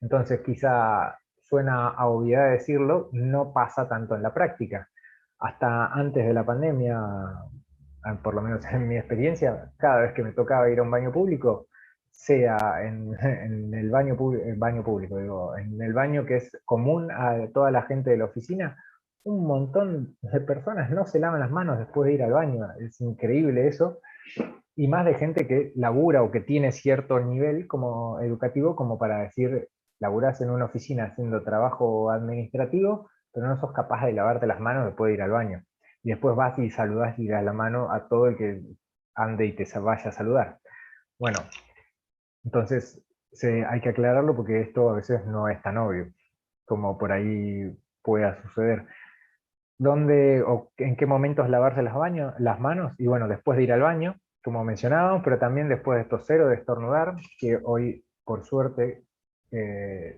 Entonces, quizá suena a obviedad decirlo, no pasa tanto en la práctica. Hasta antes de la pandemia, por lo menos en mi experiencia, cada vez que me tocaba ir a un baño público, sea en el baño público, digo, en el baño que es común a toda la gente de la oficina, un montón de personas no se lavan las manos después de ir al baño. Es increíble eso. Y más de gente que labura o que tiene cierto nivel como educativo como para decir, laburás en una oficina haciendo trabajo administrativo, pero no sos capaz de lavarte las manos después de ir al baño. Y después vas y saludás y das la mano a todo el que ande y te vaya a saludar. Bueno, entonces hay que aclararlo porque esto a veces no es tan obvio como por ahí pueda suceder. dónde o en qué momentos lavarse las manos, y bueno, después de ir al baño, como mencionábamos, pero también después de toser o de estornudar, que hoy, por suerte,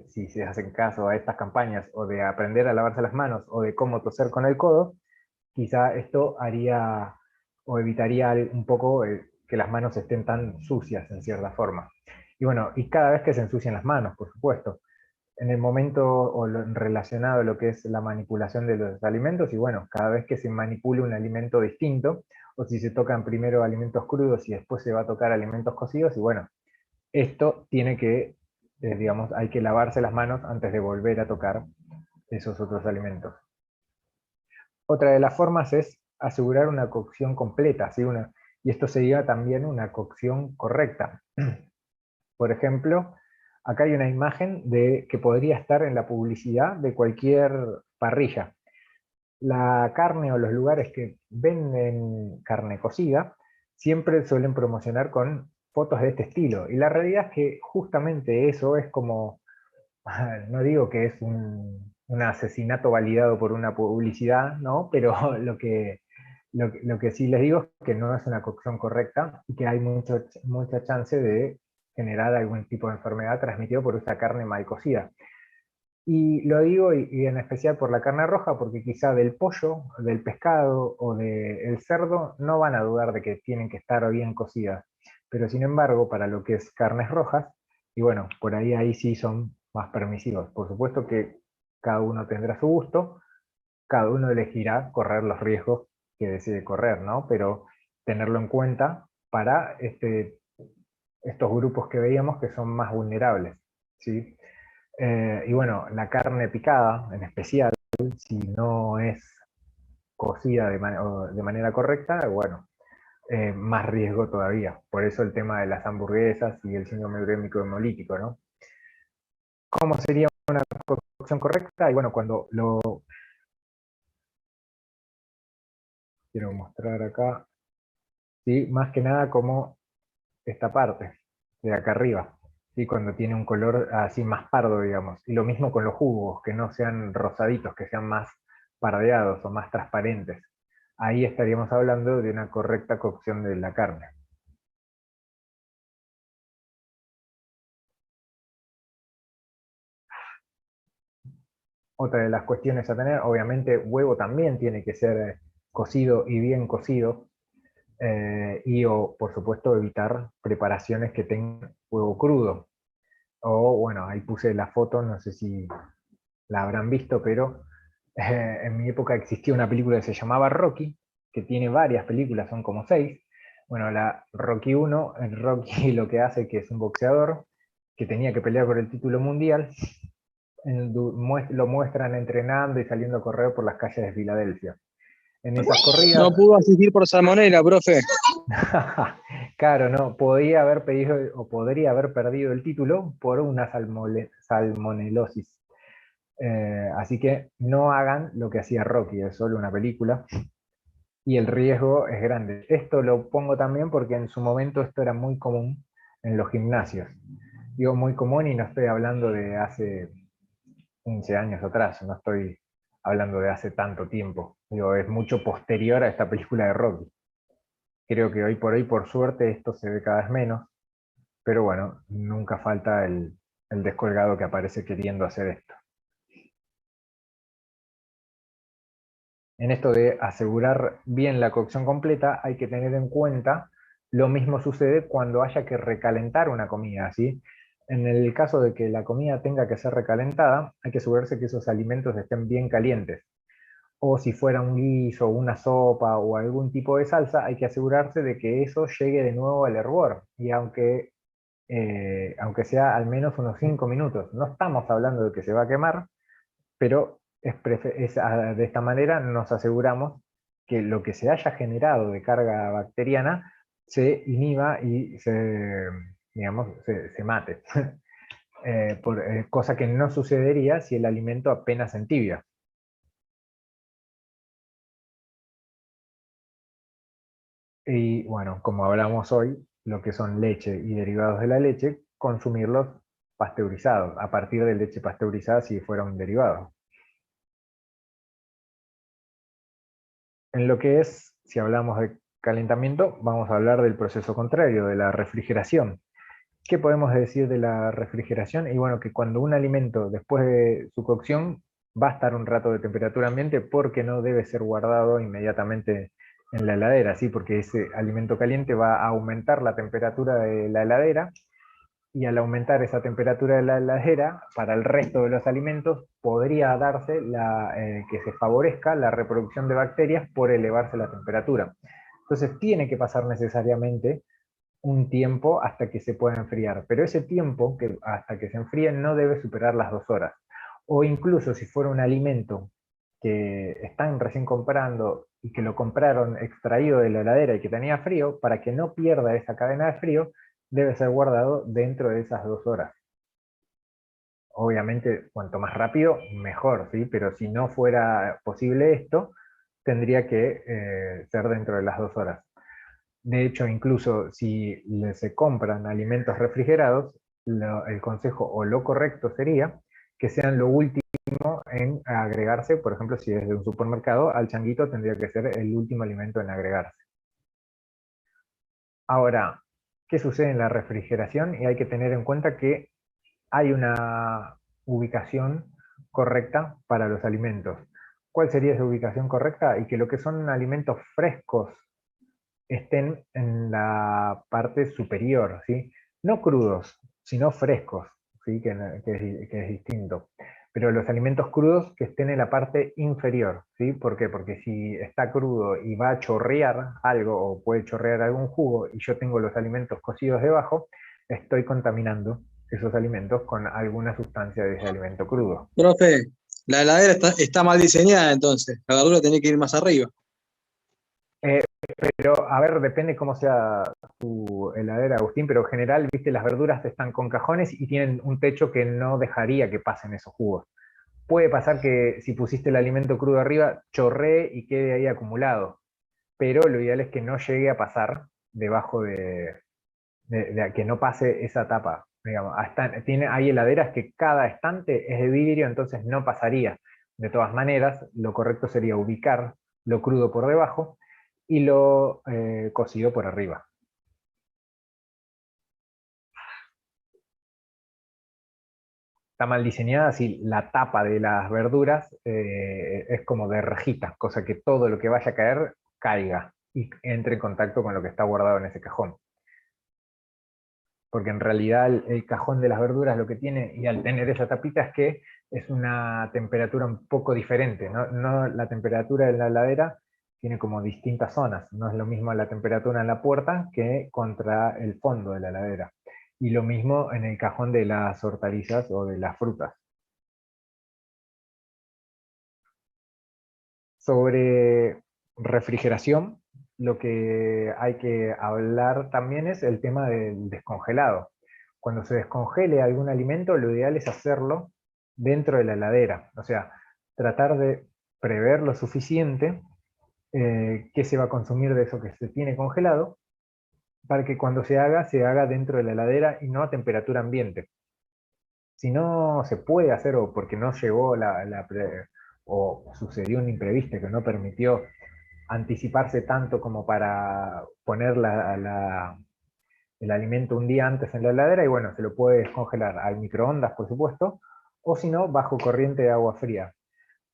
si se hacen caso a estas campañas, o de aprender a lavarse las manos, o de cómo toser con el codo, quizá esto haría o evitaría un poco que las manos estén tan sucias en cierta forma. Y bueno, y cada vez que se ensucian las manos, por supuesto, en el momento o relacionado a lo que es la manipulación de los alimentos, y bueno, cada vez que se manipule un alimento distinto, o si se tocan primero alimentos crudos y después se va a tocar alimentos cocidos, y bueno, esto tiene que, digamos, hay que lavarse las manos antes de volver a tocar esos otros alimentos. Otra de las formas es asegurar una cocción completa, ¿sí? Y esto sería también una cocción correcta. Por ejemplo, acá hay una imagen que podría estar en la publicidad de cualquier parrilla. La carne o los lugares que venden carne cocida siempre suelen promocionar con fotos de este estilo. Y la realidad es que justamente eso es como, no digo que es un asesinato validado por una publicidad, ¿no? Pero lo que sí les digo es que no es una cocción correcta y que hay mucha chance de generar algún tipo de enfermedad transmitido por esta carne mal cocida. Y lo digo, y en especial por la carne roja, porque quizá del pollo, del pescado o del cerdo no van a dudar de que tienen que estar bien cocidas. Pero sin embargo, para lo que es carnes rojas, y bueno, por ahí sí son más permisivos. Por supuesto que cada uno tendrá su gusto, cada uno elegirá correr los riesgos que decide correr, ¿no? Pero tenerlo en cuenta para estos grupos que veíamos que son más vulnerables, ¿sí? Y bueno, la carne picada, en especial, si no es cocida de manera correcta, bueno, más riesgo todavía. Por eso el tema de las hamburguesas y el síndrome urémico hemolítico, ¿no? ¿Cómo sería una cocción correcta? Y bueno, cuando lo quiero mostrar acá, ¿sí? Más que nada como esta parte, de acá arriba, ¿sí? Cuando tiene un color así más pardo, digamos. Y lo mismo con los jugos, que no sean rosaditos, que sean más pardeados o más transparentes. Ahí estaríamos hablando de una correcta cocción de la carne. Otra de las cuestiones a tener, obviamente huevo también tiene que ser cocido y bien cocido, o por supuesto evitar preparaciones que tengan huevo crudo. O bueno, ahí puse la foto, no sé si la habrán visto, pero en mi época existía una película que se llamaba Rocky, que tiene varias películas, son como 6. Bueno, la Rocky 1, el Rocky lo que hace que es un boxeador que tenía que pelear por el título mundial, lo muestran entrenando y saliendo a correr por las calles de Filadelfia. En esas corridas, No pudo asistir por salmonela, profe. claro, no, podía haber pedido o podría haber perdido el título por una salmonelosis. Así que no hagan lo que hacía Rocky, es solo una película y el riesgo es grande. Esto lo pongo también porque en su momento esto era muy común en los gimnasios. Digo muy común y no estoy hablando de hace 15 años atrás, no estoy hablando de hace tanto tiempo. Digo, es mucho posterior a esta película de Rocky. Creo que hoy por hoy, por suerte, esto se ve cada vez menos, pero bueno, nunca falta el descolgado que aparece queriendo hacer esto. En esto de asegurar bien la cocción completa, hay que tener en cuenta, lo mismo sucede cuando haya que recalentar una comida, ¿sí? En el caso de que la comida tenga que ser recalentada, hay que asegurarse que esos alimentos estén bien calientes. O si fuera un guiso, una sopa o algún tipo de salsa, hay que asegurarse de que eso llegue de nuevo al hervor. Y aunque sea al menos unos 5 minutos. No estamos hablando de que se va a quemar, pero de esta manera nos aseguramos que lo que se haya generado de carga bacteriana se inhiba y digamos, se mate. Cosa que no sucedería si el alimento apenas se entibia. Y bueno, como hablamos hoy, lo que son leche y derivados de la leche, consumirlos pasteurizados, a partir de leche pasteurizada si fuera un derivado. En lo que es, si hablamos de calentamiento, vamos a hablar del proceso contrario, de la refrigeración. ¿Qué podemos decir de la refrigeración? Y bueno, que cuando un alimento, después de su cocción, va a estar un rato de temperatura ambiente porque no debe ser guardado inmediatamente en la heladera, ¿sí? Porque ese alimento caliente va a aumentar la temperatura de la heladera, y al aumentar esa temperatura de la heladera, para el resto de los alimentos podría darse que se favorezca la reproducción de bacterias por elevarse la temperatura. Entonces tiene que pasar necesariamente un tiempo hasta que se pueda enfriar, pero ese tiempo hasta que se enfríe no debe superar las 2 horas. O incluso si fuera un alimento que están recién comprando y que lo compraron extraído de la heladera y que tenía frío, para que no pierda esa cadena de frío, debe ser guardado dentro de esas 2 horas. Obviamente, cuanto más rápido, mejor, ¿sí? Pero si no fuera posible esto, tendría que ser dentro de las 2 horas. De hecho, incluso si se compran alimentos refrigerados, el consejo o lo correcto sería que sean lo último en agregarse. Por ejemplo, si es de un supermercado, al changuito tendría que ser el último alimento en agregarse. Ahora, ¿qué sucede en la refrigeración? Y hay que tener en cuenta que hay una ubicación correcta para los alimentos. ¿Cuál sería esa ubicación correcta? Y que lo que son alimentos frescos estén en la parte superior, ¿sí? No crudos, sino frescos, ¿sí? Que es distinto. Pero los alimentos crudos que estén en la parte inferior, ¿sí? ¿Por qué? Porque si está crudo y va a chorrear algo, o puede chorrear algún jugo, y yo tengo los alimentos cocidos debajo, estoy contaminando esos alimentos con alguna sustancia de ese alimento crudo. Profe, la heladera está mal diseñada entonces. La verdura tiene que ir más arriba. Pero, a ver, depende cómo sea tu heladera, Agustín, pero en general, viste, las verduras están con cajones y tienen un techo que no dejaría que pasen esos jugos. Puede pasar que si pusiste el alimento crudo arriba, chorree y quede ahí acumulado, pero lo ideal es que no llegue a pasar debajo de que no pase esa tapa. Digamos, hay heladeras que cada estante es de vidrio, entonces no pasaría. De todas maneras, lo correcto sería ubicar lo crudo por debajo y lo cocido por arriba. Está mal diseñada si la tapa de las verduras es como de rejita, cosa que todo lo que vaya a caer caiga y entre en contacto con lo que está guardado en ese cajón. Porque en realidad el cajón de las verduras lo que tiene, y al tener esa tapita, es que es una temperatura un poco diferente, ¿no? La temperatura de la heladera tiene como distintas zonas, no es lo mismo la temperatura en la puerta que contra el fondo de la heladera. Y lo mismo en el cajón de las hortalizas o de las frutas. Sobre refrigeración, lo que hay que hablar también es el tema del descongelado. Cuando se descongele algún alimento, lo ideal es hacerlo dentro de la heladera. O sea, tratar de prever lo suficiente qué se va a consumir de eso que se tiene congelado, para que cuando se haga dentro de la heladera y no a temperatura ambiente. Si no se puede hacer, o porque no llegó o sucedió un imprevisto que no permitió anticiparse tanto como para poner el alimento un día antes en la heladera, y bueno, se lo puede descongelar al microondas, por supuesto, o si no, bajo corriente de agua fría.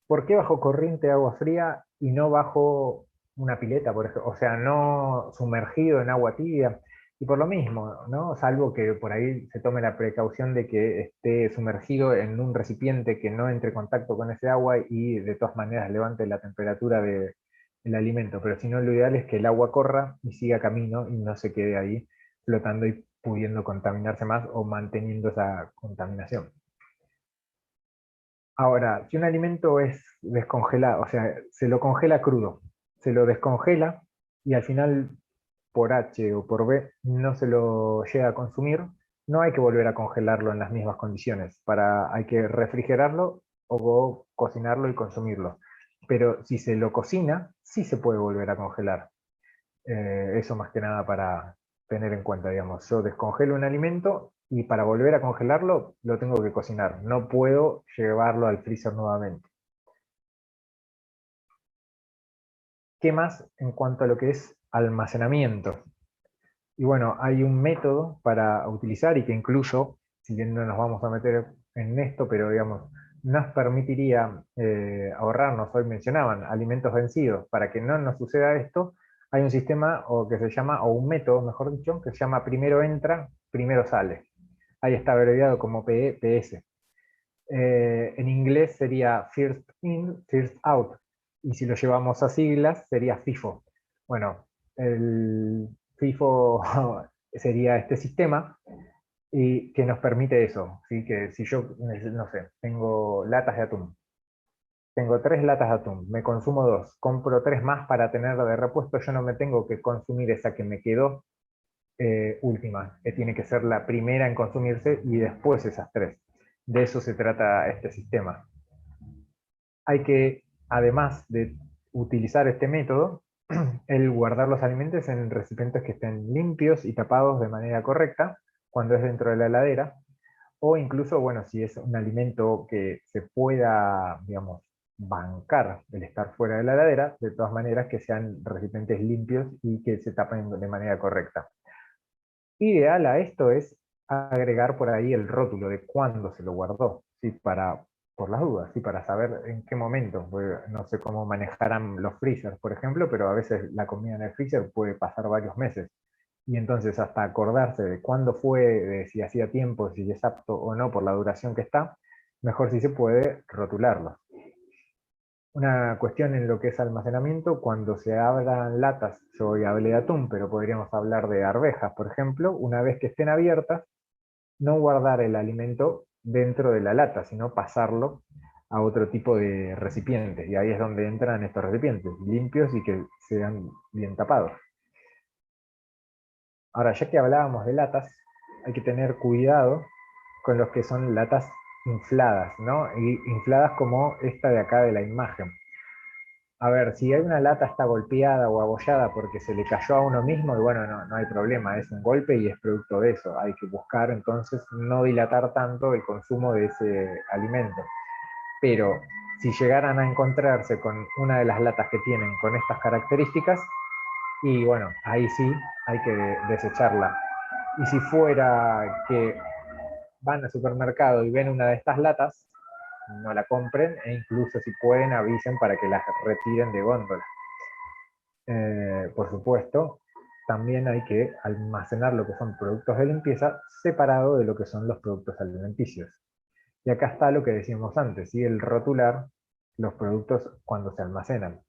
¿Por qué bajo corriente de agua fría y no bajo una pileta, por ejemplo? O sea, no sumergido en agua tibia. Y por lo mismo, ¿no? Salvo que por ahí se tome la precaución de que esté sumergido en un recipiente que no entre en contacto con ese agua y de todas maneras levante la temperatura del alimento. Pero si no, lo ideal es que el agua corra y siga camino y no se quede ahí flotando y pudiendo contaminarse más o manteniendo esa contaminación. Ahora, si un alimento es descongelado, o sea, se lo congela crudo, se lo descongela y al final por H o por B no se lo llega a consumir, no hay que volver a congelarlo en las mismas condiciones. Hay que refrigerarlo o cocinarlo y consumirlo. Pero si se lo cocina, sí se puede volver a congelar. Eso más que nada para tener en cuenta, digamos. Yo descongelo un alimento y para volver a congelarlo lo tengo que cocinar. No puedo llevarlo al freezer nuevamente. ¿Qué más en cuanto a lo que es almacenamiento? Y bueno, hay un método para utilizar y que incluso, si bien no nos vamos a meter en esto, pero digamos, nos permitiría ahorrarnos, hoy mencionaban, alimentos vencidos. Para que no nos suceda esto, hay un sistema o que se llama, o un método, mejor dicho, que se llama primero entra, primero sale. Ahí está abreviado como PS. En inglés sería First In, First Out. Y si lo llevamos a siglas, sería FIFO. Bueno, el FIFO sería este sistema y que nos permite eso. ¿Sí? Que si yo, no sé, tengo latas de atún, tengo 3 latas de atún, me consumo 2, compro 3 más para tener de repuesto, yo no me tengo que consumir esa que me quedó última, que tiene que ser la primera en consumirse y después esas 3. De eso se trata este sistema. Hay que, además de utilizar este método, el guardar los alimentos en recipientes que estén limpios y tapados de manera correcta cuando es dentro de la heladera, o incluso, bueno, si es un alimento que se pueda, digamos, bancar el estar fuera de la heladera, de todas maneras que sean recipientes limpios y que se tapen de manera correcta. Ideal a esto es agregar por ahí el rótulo de cuándo se lo guardó, ¿sí? Por las dudas, ¿sí? Para saber en qué momento. No sé cómo manejarán los freezers, por ejemplo, pero a veces la comida en el freezer puede pasar varios meses. Y entonces hasta acordarse de cuándo fue, de si hacía tiempo, si es apto o no por la duración que está, mejor si se puede rotularlo. Una cuestión en lo que es almacenamiento, cuando se abran latas, yo hoy hablé de atún, pero podríamos hablar de arvejas, por ejemplo, una vez que estén abiertas, no guardar el alimento dentro de la lata, sino pasarlo a otro tipo de recipientes, y ahí es donde entran estos recipientes, limpios y que sean bien tapados. Ahora, ya que hablábamos de latas, hay que tener cuidado con los que son latas infladas, ¿no? Y infladas como esta de acá de la imagen. A ver, si hay una lata está golpeada o abollada porque se le cayó a uno mismo, y bueno, no hay problema, es un golpe y es producto de eso. Hay que buscar entonces no dilatar tanto el consumo de ese alimento. Pero si llegaran a encontrarse con una de las latas que tienen con estas características, y bueno, ahí sí hay que desecharla. Y si fuera que van al supermercado y ven una de estas latas, no la compren e incluso si pueden avisen para que las retiren de góndola. Por supuesto, también hay que almacenar lo que son productos de limpieza separado de lo que son los productos alimenticios. Y acá está lo que decíamos antes, ¿sí? El rotular los productos cuando se almacenan.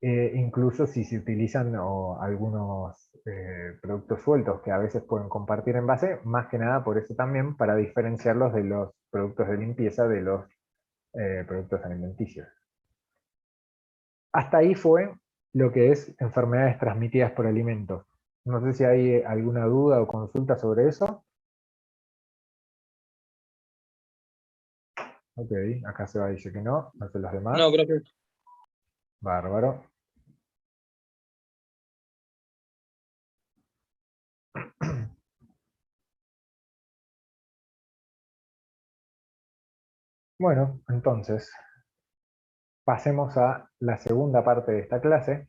Incluso si se utilizan algunos productos sueltos que a veces pueden compartir envase, más que nada por eso también, para diferenciarlos de los productos de limpieza de los productos alimenticios. Hasta ahí fue lo que es enfermedades transmitidas por alimentos. No sé si hay alguna duda o consulta sobre eso. Ok, acá Seba dice que no, no sé los demás. No, profe. Bárbaro. Bueno, entonces, pasemos a la segunda parte de esta clase.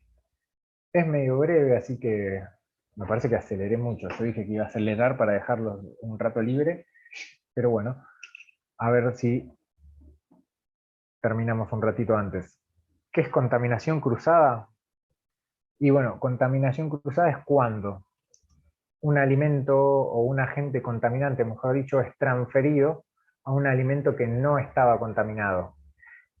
Es medio breve, así que me parece que aceleré mucho. Yo dije que iba a acelerar para dejarlo un rato libre, pero bueno, a ver si terminamos un ratito antes. ¿Qué es contaminación cruzada? Y bueno, contaminación cruzada es cuando un alimento o un agente contaminante, mejor dicho, es transferido a un alimento que no estaba contaminado.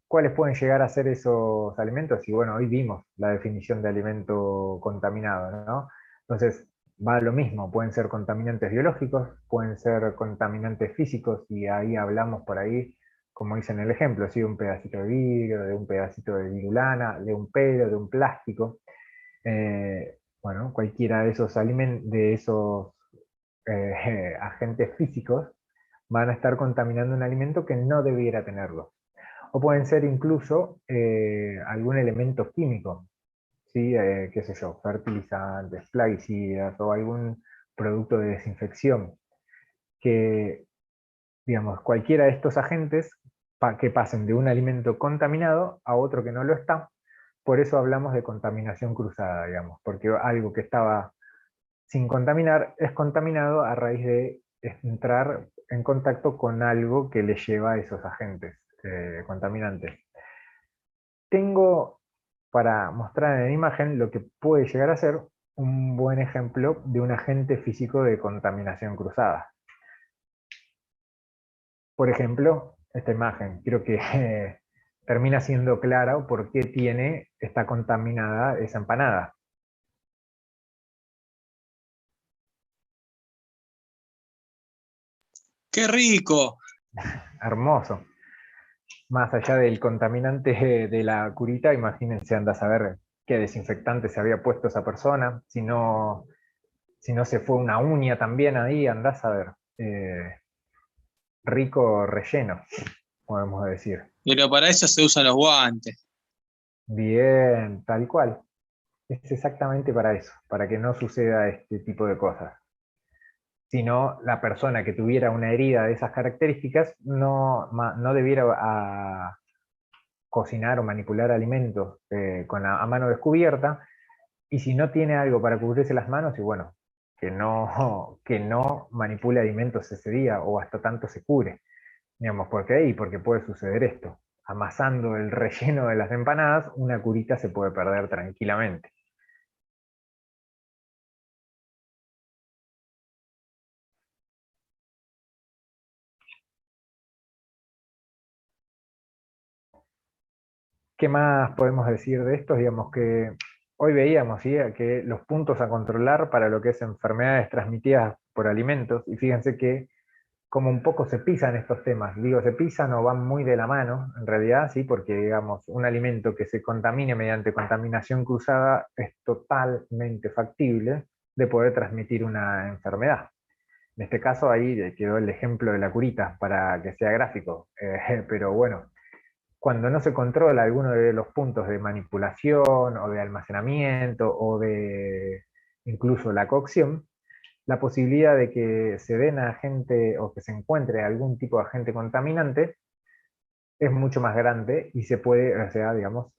¿Cuáles pueden llegar a ser esos alimentos? Y bueno, hoy vimos la definición de alimento contaminado, ¿no? Entonces, va lo mismo, pueden ser contaminantes biológicos, pueden ser contaminantes físicos, y ahí hablamos por ahí, como hice en el ejemplo, ¿sí? De un pedacito de vidrio, de un pedacito de virulana, de un pelo, de un plástico. Bueno, cualquiera de esos agentes físicos van a estar contaminando un alimento que no debiera tenerlo. O pueden ser incluso algún elemento químico, ¿sí? Qué sé yo, fertilizantes, plaguicidas o algún producto de desinfección, que, digamos, cualquiera de estos agentes que pasen de un alimento contaminado a otro que no lo está, por eso hablamos de contaminación cruzada, digamos, porque algo que estaba sin contaminar es contaminado a raíz de entrar en contacto con algo que le lleva a esos agentes contaminantes. Tengo para mostrar en la imagen lo que puede llegar a ser un buen ejemplo de un agente físico de contaminación cruzada. Por ejemplo, esta imagen, creo que termina siendo claro por qué está contaminada esa empanada. ¡Qué rico! Hermoso. Más allá del contaminante de la curita, imagínense, anda a saber qué desinfectante se había puesto esa persona, si no se fue una uña también ahí, andás a ver. Rico relleno, podemos decir. Pero para eso se usan los guantes. Bien, tal cual. Es exactamente para eso, para que no suceda este tipo de cosas. Si no, la persona que tuviera una herida de esas características no debiera cocinar o manipular alimentos a mano descubierta, y si no tiene algo para cubrirse las manos, y bueno, que no manipule alimentos ese día o hasta tanto se cure. Digamos, ¿por qué? Y porque puede suceder esto. Amasando el relleno de las empanadas, una curita se puede perder tranquilamente. ¿Qué más podemos decir de esto? Digamos que hoy veíamos, ¿sí?, que los puntos a controlar para lo que es enfermedades transmitidas por alimentos, y fíjense que como un poco se pisan estos temas, digo, se pisan o van muy de la mano, en realidad, sí, porque digamos, un alimento que se contamine mediante contaminación cruzada es totalmente factible de poder transmitir una enfermedad. En este caso ahí quedó el ejemplo de la curita para que sea gráfico, pero bueno, cuando no se controla alguno de los puntos de manipulación o de almacenamiento o de incluso la cocción, la posibilidad de que se den agente o que se encuentre algún tipo de agente contaminante es mucho más grande y se puede, o sea, digamos,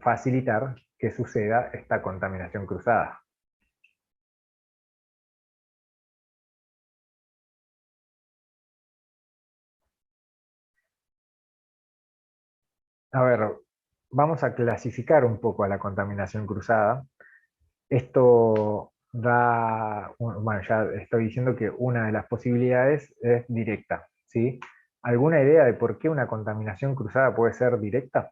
facilitar que suceda esta contaminación cruzada. A ver, vamos a clasificar un poco a la contaminación cruzada. Esto bueno, ya estoy diciendo que una de las posibilidades es directa, ¿sí? ¿Alguna idea de por qué una contaminación cruzada puede ser directa?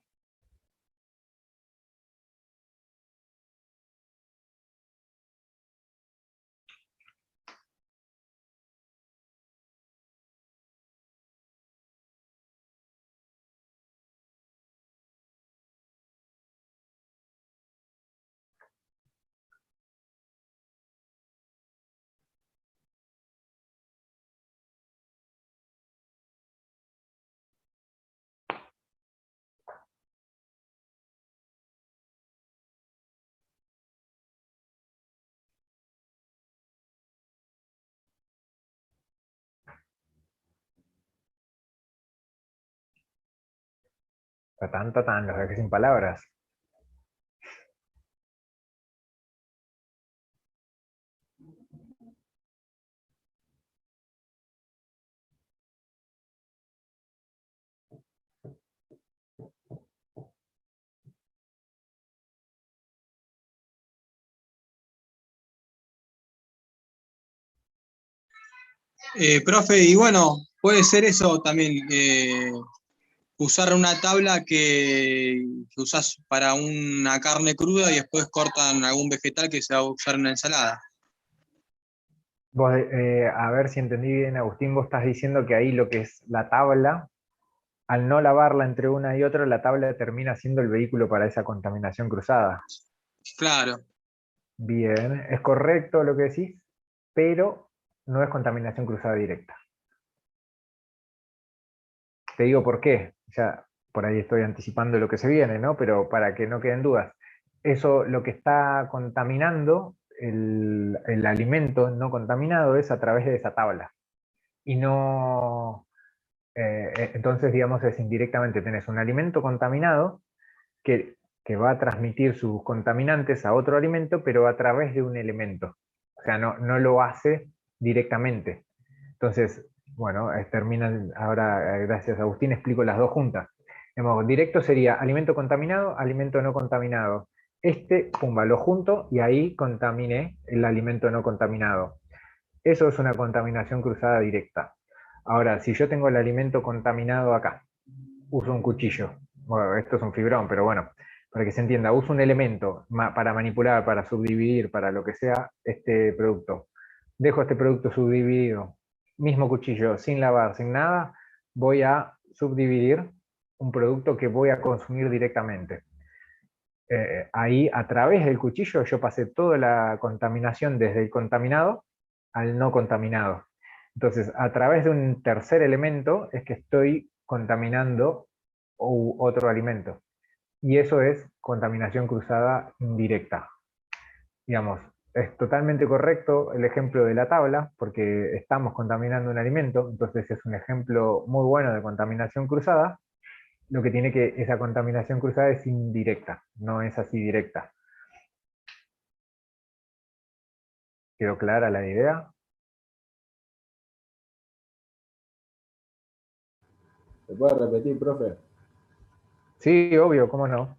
Tatán, tatán, los dejé sin palabras. Profe, y bueno, puede ser eso también, usar una tabla que usás para una carne cruda y después cortan algún vegetal que se va a usar en una ensalada. Vos, a ver si entendí bien, Agustín, vos estás diciendo que ahí lo que es la tabla, al no lavarla entre una y otra, la tabla termina siendo el vehículo para esa contaminación cruzada. Claro. Bien, es correcto lo que decís, pero no es contaminación cruzada directa. Te digo por qué, ya por ahí estoy anticipando lo que se viene, ¿no? Pero para que no queden dudas. Eso, lo que está contaminando el alimento no contaminado es a través de esa tabla. Y no, entonces, digamos, es indirectamente, tenés un alimento contaminado que que va a transmitir sus contaminantes a otro alimento, pero a través de un elemento. O sea, no lo hace directamente. Entonces, bueno, terminan ahora, gracias a Agustín, explico las dos juntas. Directo sería alimento contaminado, alimento no contaminado. Pumba, lo junto y ahí contaminé el alimento no contaminado. Eso es una contaminación cruzada directa. Ahora, si yo tengo el alimento contaminado acá, uso un cuchillo. Bueno, esto es un fibrón, pero bueno, para que se entienda, uso un elemento para manipular, para subdividir, para lo que sea este producto. Dejo este producto subdividido, mismo cuchillo, sin lavar, sin nada, voy a subdividir un producto que voy a consumir directamente. Ahí, a través del cuchillo, yo pasé toda la contaminación desde el contaminado al no contaminado. Entonces, a través de un tercer elemento es que estoy contaminando otro alimento. Y eso es contaminación cruzada indirecta. Digamos, es totalmente correcto el ejemplo de la tabla, porque estamos contaminando un alimento, entonces es un ejemplo muy bueno de contaminación cruzada. Lo que tiene que esa contaminación cruzada es indirecta, no es así directa. ¿Quedó clara la idea? ¿Se puede repetir, profe? Sí, obvio, cómo no.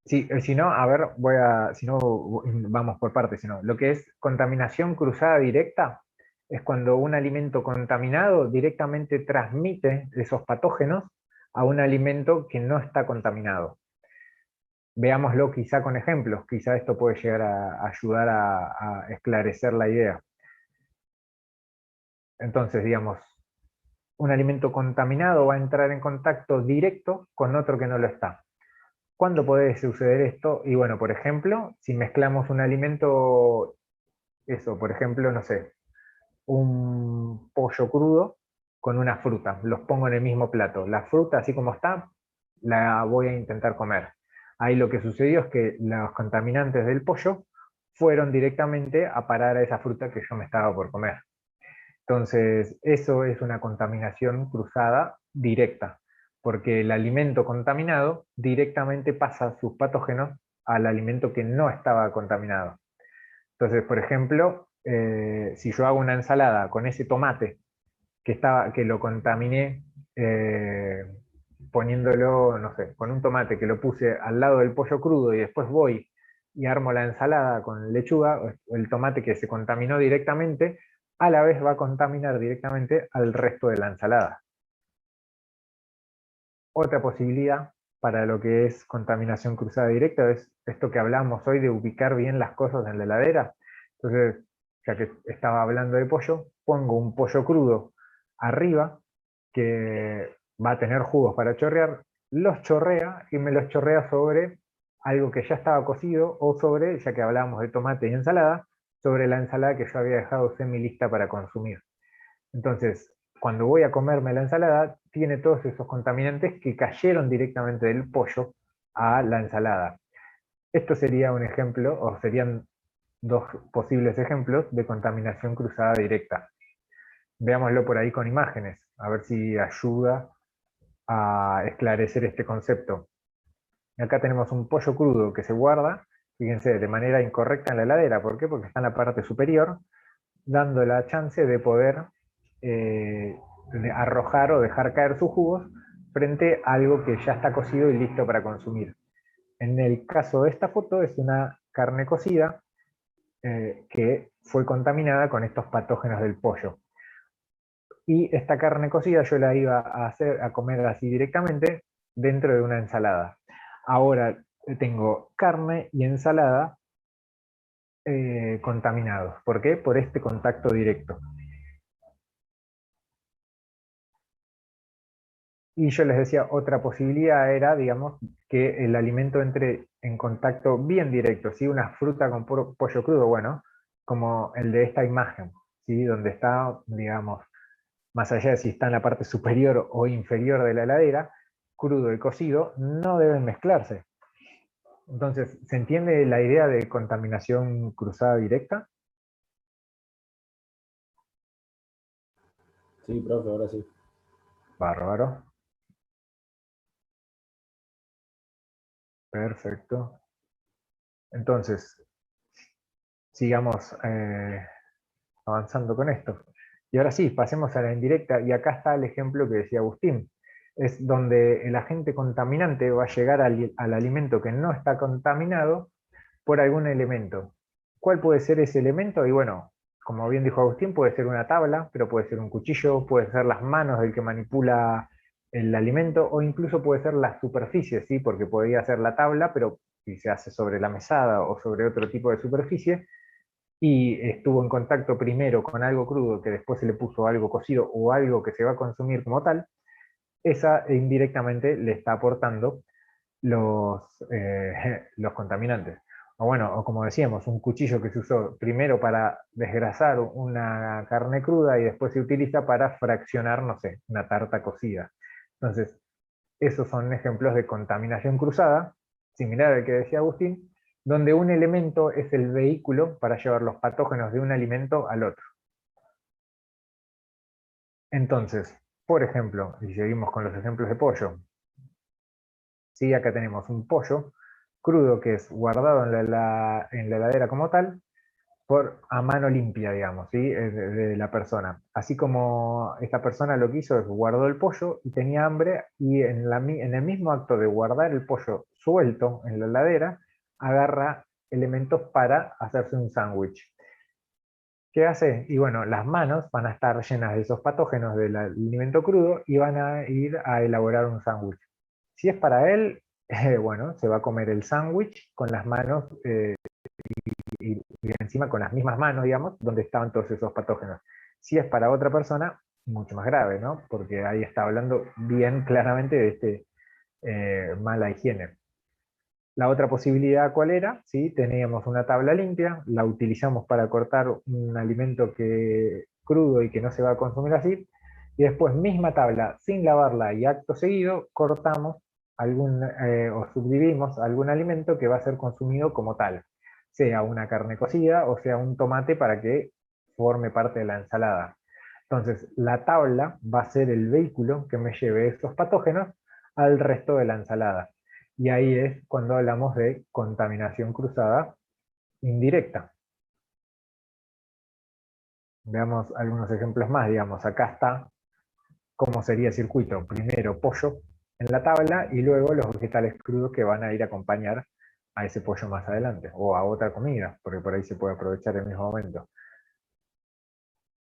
Sí, si no, a ver, si no, vamos por partes, si no. Lo que es contaminación cruzada directa es cuando un alimento contaminado directamente transmite esos patógenos a un alimento que no está contaminado. Veámoslo quizá con ejemplos, quizá esto puede llegar a ayudar a esclarecer la idea. Entonces, digamos, un alimento contaminado va a entrar en contacto directo con otro que no lo está. ¿Cuándo puede suceder esto? Y bueno, por ejemplo, si mezclamos un alimento, eso, por ejemplo, no sé, un pollo crudo con una fruta, los pongo en el mismo plato. La fruta, así como está, la voy a intentar comer. Ahí lo que sucedió es que los contaminantes del pollo fueron directamente a parar a esa fruta que yo me estaba por comer. Entonces, eso es una contaminación cruzada directa, porque el alimento contaminado directamente pasa sus patógenos al alimento que no estaba contaminado. Entonces, por ejemplo, si yo hago una ensalada con ese tomate que lo contaminé eh, poniéndolo, no sé, con un tomate que lo puse al lado del pollo crudo y después voy y armo la ensalada con lechuga, o el tomate que se contaminó directamente, a la vez va a contaminar directamente al resto de la ensalada. Otra posibilidad para lo que es contaminación cruzada directa es esto que hablamos hoy de ubicar bien las cosas en la heladera. Entonces, ya que estaba hablando de pollo, pongo un pollo crudo arriba que va a tener jugos para chorrear, los chorrea y me los chorrea sobre algo que ya estaba cocido o sobre, ya que hablábamos de tomate y ensalada, sobre la ensalada que yo había dejado semi-lista para consumir. Entonces, cuando voy a comerme la ensalada, tiene todos esos contaminantes que cayeron directamente del pollo a la ensalada. Esto sería un ejemplo, o serían dos posibles ejemplos de contaminación cruzada directa. Veámoslo por ahí con imágenes, a ver si ayuda a esclarecer este concepto. Acá tenemos un pollo crudo que se guarda, fíjense, de manera incorrecta en la heladera. ¿Por qué? Porque está en la parte superior, dando la chance de poder de arrojar o dejar caer sus jugos frente a algo que ya está cocido y listo para consumir. En el caso de esta foto es una carne cocida que fue contaminada con estos patógenos del pollo. Y esta carne cocida yo la iba a comer así directamente dentro de una ensalada. Ahora tengo carne y ensalada contaminados. ¿Por qué? Por este contacto directo. Y yo les decía, otra posibilidad era, digamos, que el alimento entre en contacto bien directo, ¿sí? Una fruta con pollo crudo, bueno, como el de esta imagen, ¿sí? Donde está, digamos, más allá de si está en la parte superior o inferior de la heladera, crudo y cocido, no deben mezclarse. Entonces, ¿se entiende la idea de contaminación cruzada directa? Sí, profe, ahora sí. Bárbaro. Perfecto. Entonces, sigamos avanzando con esto. Y ahora sí, pasemos a la indirecta, y acá está el ejemplo que decía Agustín. Es donde el agente contaminante va a llegar al alimento que no está contaminado por algún elemento. ¿Cuál puede ser ese elemento? Y bueno, como bien dijo Agustín, puede ser una tabla, pero puede ser un cuchillo, puede ser las manos del que manipula el alimento, o incluso puede ser la superficie, ¿sí? Porque podría ser la tabla, pero si se hace sobre la mesada o sobre otro tipo de superficie, y estuvo en contacto primero con algo crudo, que después se le puso algo cocido o algo que se va a consumir como tal, esa indirectamente le está aportando los, los contaminantes. O bueno, o como decíamos, un cuchillo que se usó primero para desgrasar una carne cruda y después se utiliza para fraccionar, no sé, una tarta cocida. Entonces, esos son ejemplos de contaminación cruzada, similar al que decía Agustín, donde un elemento es el vehículo para llevar los patógenos de un alimento al otro. Entonces, por ejemplo, y seguimos con los ejemplos de pollo, ¿sí? Acá tenemos un pollo crudo que es guardado en la heladera como tal, a mano limpia, digamos, ¿sí? De la persona. Así como esta persona lo que hizo es guardó el pollo y tenía hambre, y en el mismo acto de guardar el pollo suelto en la heladera, agarra elementos para hacerse un sándwich. ¿Qué hace? Y bueno, las manos van a estar llenas de esos patógenos del alimento crudo y van a ir a elaborar un sándwich. Si es para él, bueno, se va a comer el sándwich con las manos y encima con las mismas manos, digamos, donde estaban todos esos patógenos. Si es para otra persona, mucho más grave, ¿no? Porque ahí está hablando bien claramente de mala higiene. La otra posibilidad, ¿cuál era? ¿Sí? Teníamos una tabla limpia, la utilizamos para cortar un alimento crudo y que no se va a consumir así, y después misma tabla, sin lavarla y acto seguido, cortamos o subdividimos algún alimento que va a ser consumido como tal, sea una carne cocida o sea un tomate para que forme parte de la ensalada. Entonces, la tabla va a ser el vehículo que me lleve esos patógenos al resto de la ensalada. Y ahí es cuando hablamos de contaminación cruzada indirecta. Veamos algunos ejemplos más, digamos, acá está cómo sería el circuito. Primero pollo en la tabla y luego los vegetales crudos que van a ir a acompañar a ese pollo más adelante, o a otra comida, porque por ahí se puede aprovechar en el mismo momento.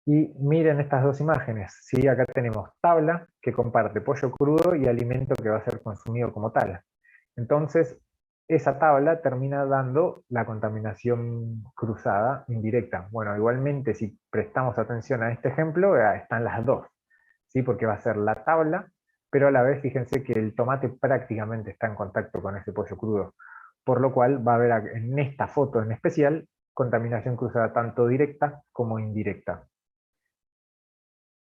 Y miren estas dos imágenes, ¿sí? Acá tenemos tabla que comparte pollo crudo y alimento que va a ser consumido como tal. Entonces, esa tabla termina dando la contaminación cruzada indirecta. Bueno, igualmente si prestamos atención a este ejemplo, están las dos, ¿sí? Porque va a ser la tabla, pero a la vez fíjense que el tomate prácticamente está en contacto con ese pollo crudo, por lo cual va a haber en esta foto en especial contaminación cruzada tanto directa como indirecta.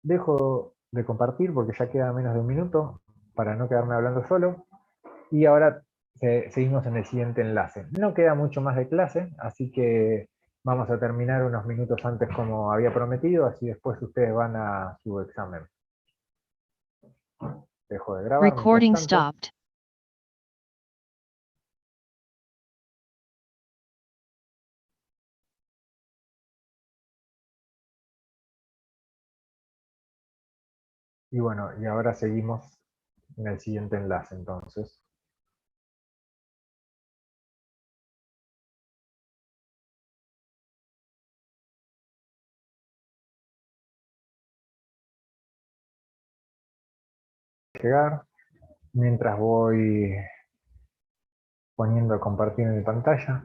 Dejo de compartir porque ya queda menos de un minuto para no quedarme hablando solo. Y ahora seguimos en el siguiente enlace. No queda mucho más de clase, así que vamos a terminar unos minutos antes como había prometido, así después ustedes van a su examen. Dejo de grabar. Recording stopped. Y bueno, y ahora seguimos en el siguiente enlace entonces. Llegar, mientras voy poniendo a compartir en mi pantalla.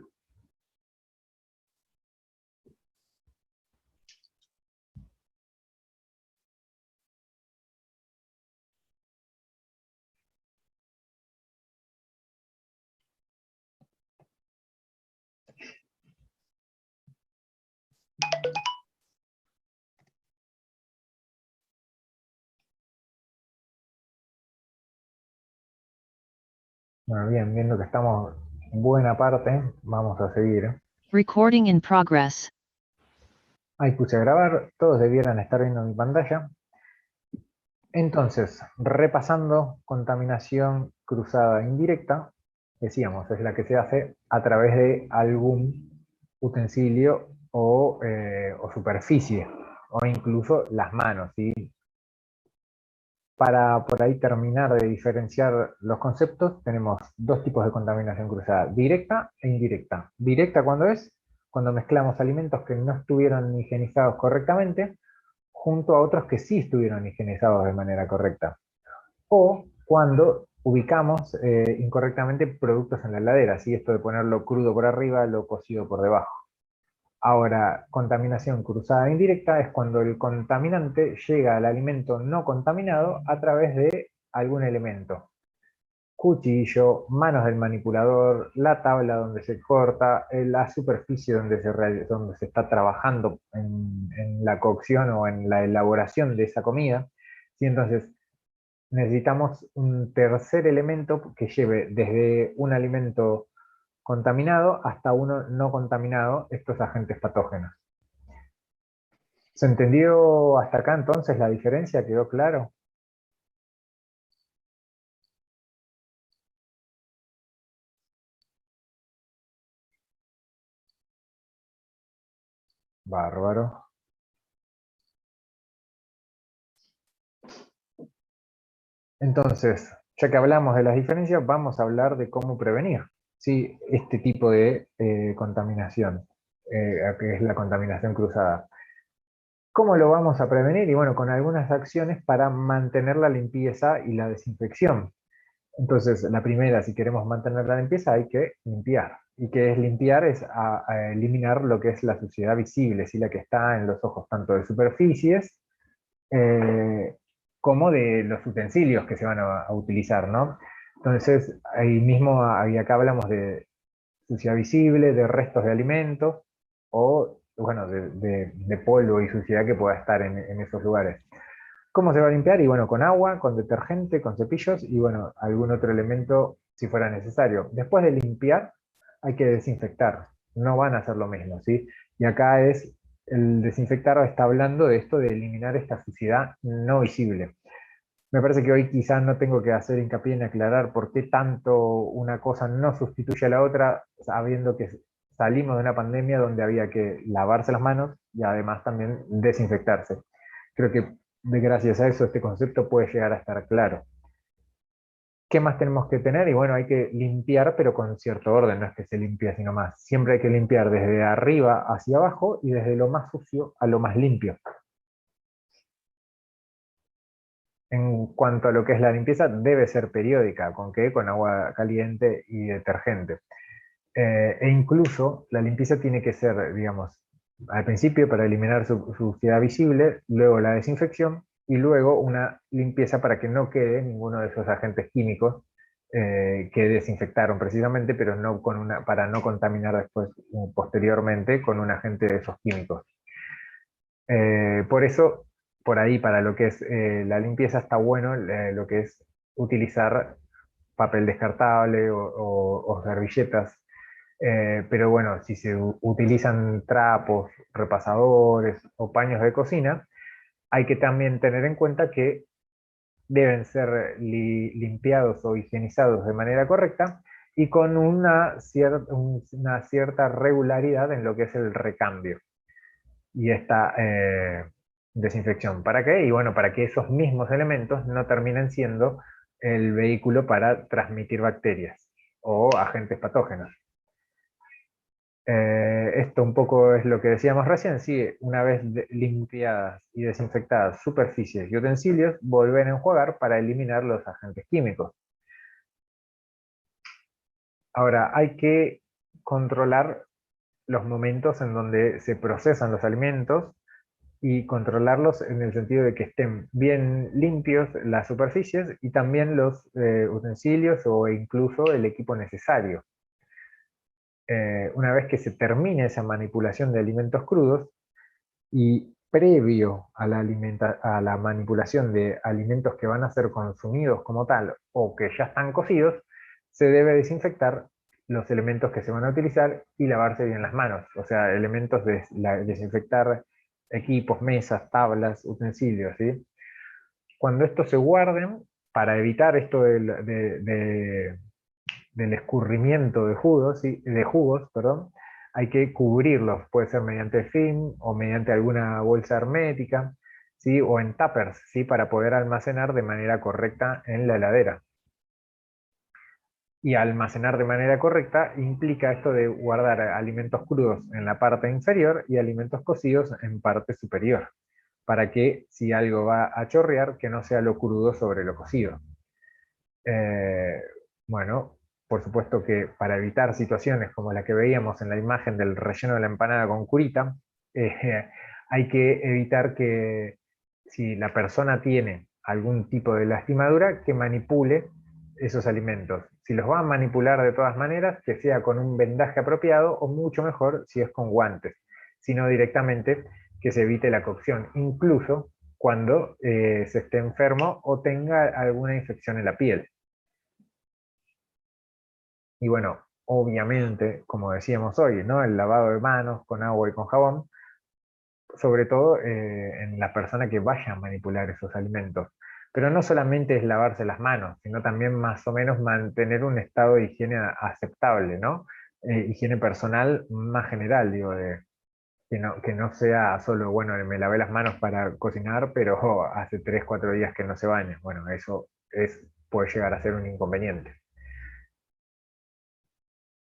Bueno, bien, viendo que estamos buena parte, vamos a seguir. Recording in progress. Ahí puse a grabar, todos debieran estar viendo mi pantalla. Entonces, repasando contaminación cruzada indirecta, decíamos, es la que se hace a través de algún utensilio o superficie, o incluso las manos, ¿sí? Para por ahí terminar de diferenciar los conceptos, tenemos dos tipos de contaminación cruzada, directa e indirecta. Directa, ¿cuándo es? Cuando mezclamos alimentos que no estuvieron higienizados correctamente junto a otros que sí estuvieron higienizados de manera correcta. O cuando ubicamos incorrectamente productos en la heladera, ¿sí? Esto de ponerlo crudo por arriba, lo cocido por debajo. Ahora, contaminación cruzada indirecta es cuando el contaminante llega al alimento no contaminado a través de algún elemento. Cuchillo, manos del manipulador, la tabla donde se corta, la superficie donde se está trabajando en la cocción o en la elaboración de esa comida. ¿Sí? Entonces, necesitamos un tercer elemento que lleve desde un alimento contaminado hasta uno no contaminado estos agentes patógenos. ¿Se entendió hasta acá entonces la diferencia? ¿Quedó claro? Bárbaro. Entonces, ya que hablamos de las diferencias, vamos a hablar de cómo prevenir, ¿sí? Este tipo de contaminación, que es la contaminación cruzada. ¿Cómo lo vamos a prevenir? Y bueno, con algunas acciones para mantener la limpieza y la desinfección. Entonces, la primera, si queremos mantener la limpieza, hay que limpiar. ¿Y qué es limpiar? Es a eliminar lo que es la suciedad visible, ¿sí? La que está en los ojos tanto de superficies eh, como de los utensilios que se van a utilizar, ¿no? Entonces, ahí mismo, ahí acá hablamos de suciedad visible, de restos de alimentos, o, bueno, de polvo y suciedad que pueda estar en esos lugares. ¿Cómo se va a limpiar? Y bueno, con agua, con detergente, con cepillos y bueno, algún otro elemento si fuera necesario. Después de limpiar, hay que desinfectar. No van a hacer lo mismo, ¿sí? Y acá el desinfectar está hablando de esto de eliminar esta suciedad no visible. Me parece que hoy quizás no tengo que hacer hincapié en aclarar por qué tanto una cosa no sustituye a la otra, sabiendo que salimos de una pandemia donde había que lavarse las manos y además también desinfectarse. Creo que gracias a eso este concepto puede llegar a estar claro. ¿Qué más tenemos que tener? Y bueno, hay que limpiar, pero con cierto orden, no es que se limpie sino más. Siempre hay que limpiar desde arriba hacia abajo y desde lo más sucio a lo más limpio. En cuanto a lo que es la limpieza, debe ser periódica. ¿Con qué? Con agua caliente y detergente. E incluso la limpieza tiene que ser, digamos, al principio para eliminar su suciedad visible, luego la desinfección y luego una limpieza para que no quede ninguno de esos agentes químicos que desinfectaron precisamente, pero no para no contaminar después, posteriormente, con un agente de esos químicos. Por eso, por ahí, para lo que es la limpieza, está bueno lo que es utilizar papel descartable o servilletas. Pero bueno, si se utilizan trapos, repasadores o paños de cocina, hay que también tener en cuenta que deben ser limpiados o higienizados de manera correcta y con una cierta regularidad en lo que es el recambio y esta desinfección. ¿Para qué? Y bueno, para que esos mismos elementos no terminen siendo el vehículo para transmitir bacterias o agentes patógenos. Esto un poco es lo que decíamos recién, sí, una vez limpiadas y desinfectadas superficies y utensilios, volver a enjuagar para eliminar los agentes químicos. Ahora, hay que controlar los momentos en donde se procesan los alimentos y controlarlos en el sentido de que estén bien limpios las superficies y también los utensilios o incluso el equipo necesario. Una vez que se termine esa manipulación de alimentos crudos y previo a a la manipulación de alimentos que van a ser consumidos como tal o que ya están cocidos, se debe desinfectar los elementos que se van a utilizar y lavarse bien las manos. O sea, elementos de desinfectar equipos, mesas, tablas, utensilios, ¿sí? Cuando estos se guarden, para evitar esto del escurrimiento de jugos, ¿sí? Perdón, hay que cubrirlos, puede ser mediante film o mediante alguna bolsa hermética, ¿sí? O en tuppers, ¿sí? Para poder almacenar de manera correcta en la heladera. Y almacenar de manera correcta implica esto de guardar alimentos crudos en la parte inferior y alimentos cocidos en parte superior, para que si algo va a chorrear, que no sea lo crudo sobre lo cocido. Bueno, por supuesto que para evitar situaciones como la que veíamos en la imagen del relleno de la empanada con curita, hay que evitar que si la persona tiene algún tipo de lastimadura, que manipule esos alimentos. Si los va a manipular de todas maneras, que sea con un vendaje apropiado o mucho mejor si es con guantes, sino directamente que se evite la cocción, incluso cuando se esté enfermo o tenga alguna infección en la piel. Y bueno, obviamente, como decíamos hoy, ¿no? El lavado de manos con agua y con jabón, sobre todo en la persona que vaya a manipular esos alimentos. Pero no solamente es lavarse las manos, sino también más o menos mantener un estado de higiene aceptable, ¿no? Higiene personal más general, digo, que no sea solo, bueno, me lavé las manos para cocinar, pero hace 3, 4 días que no se baña. Bueno, eso puede llegar a ser un inconveniente.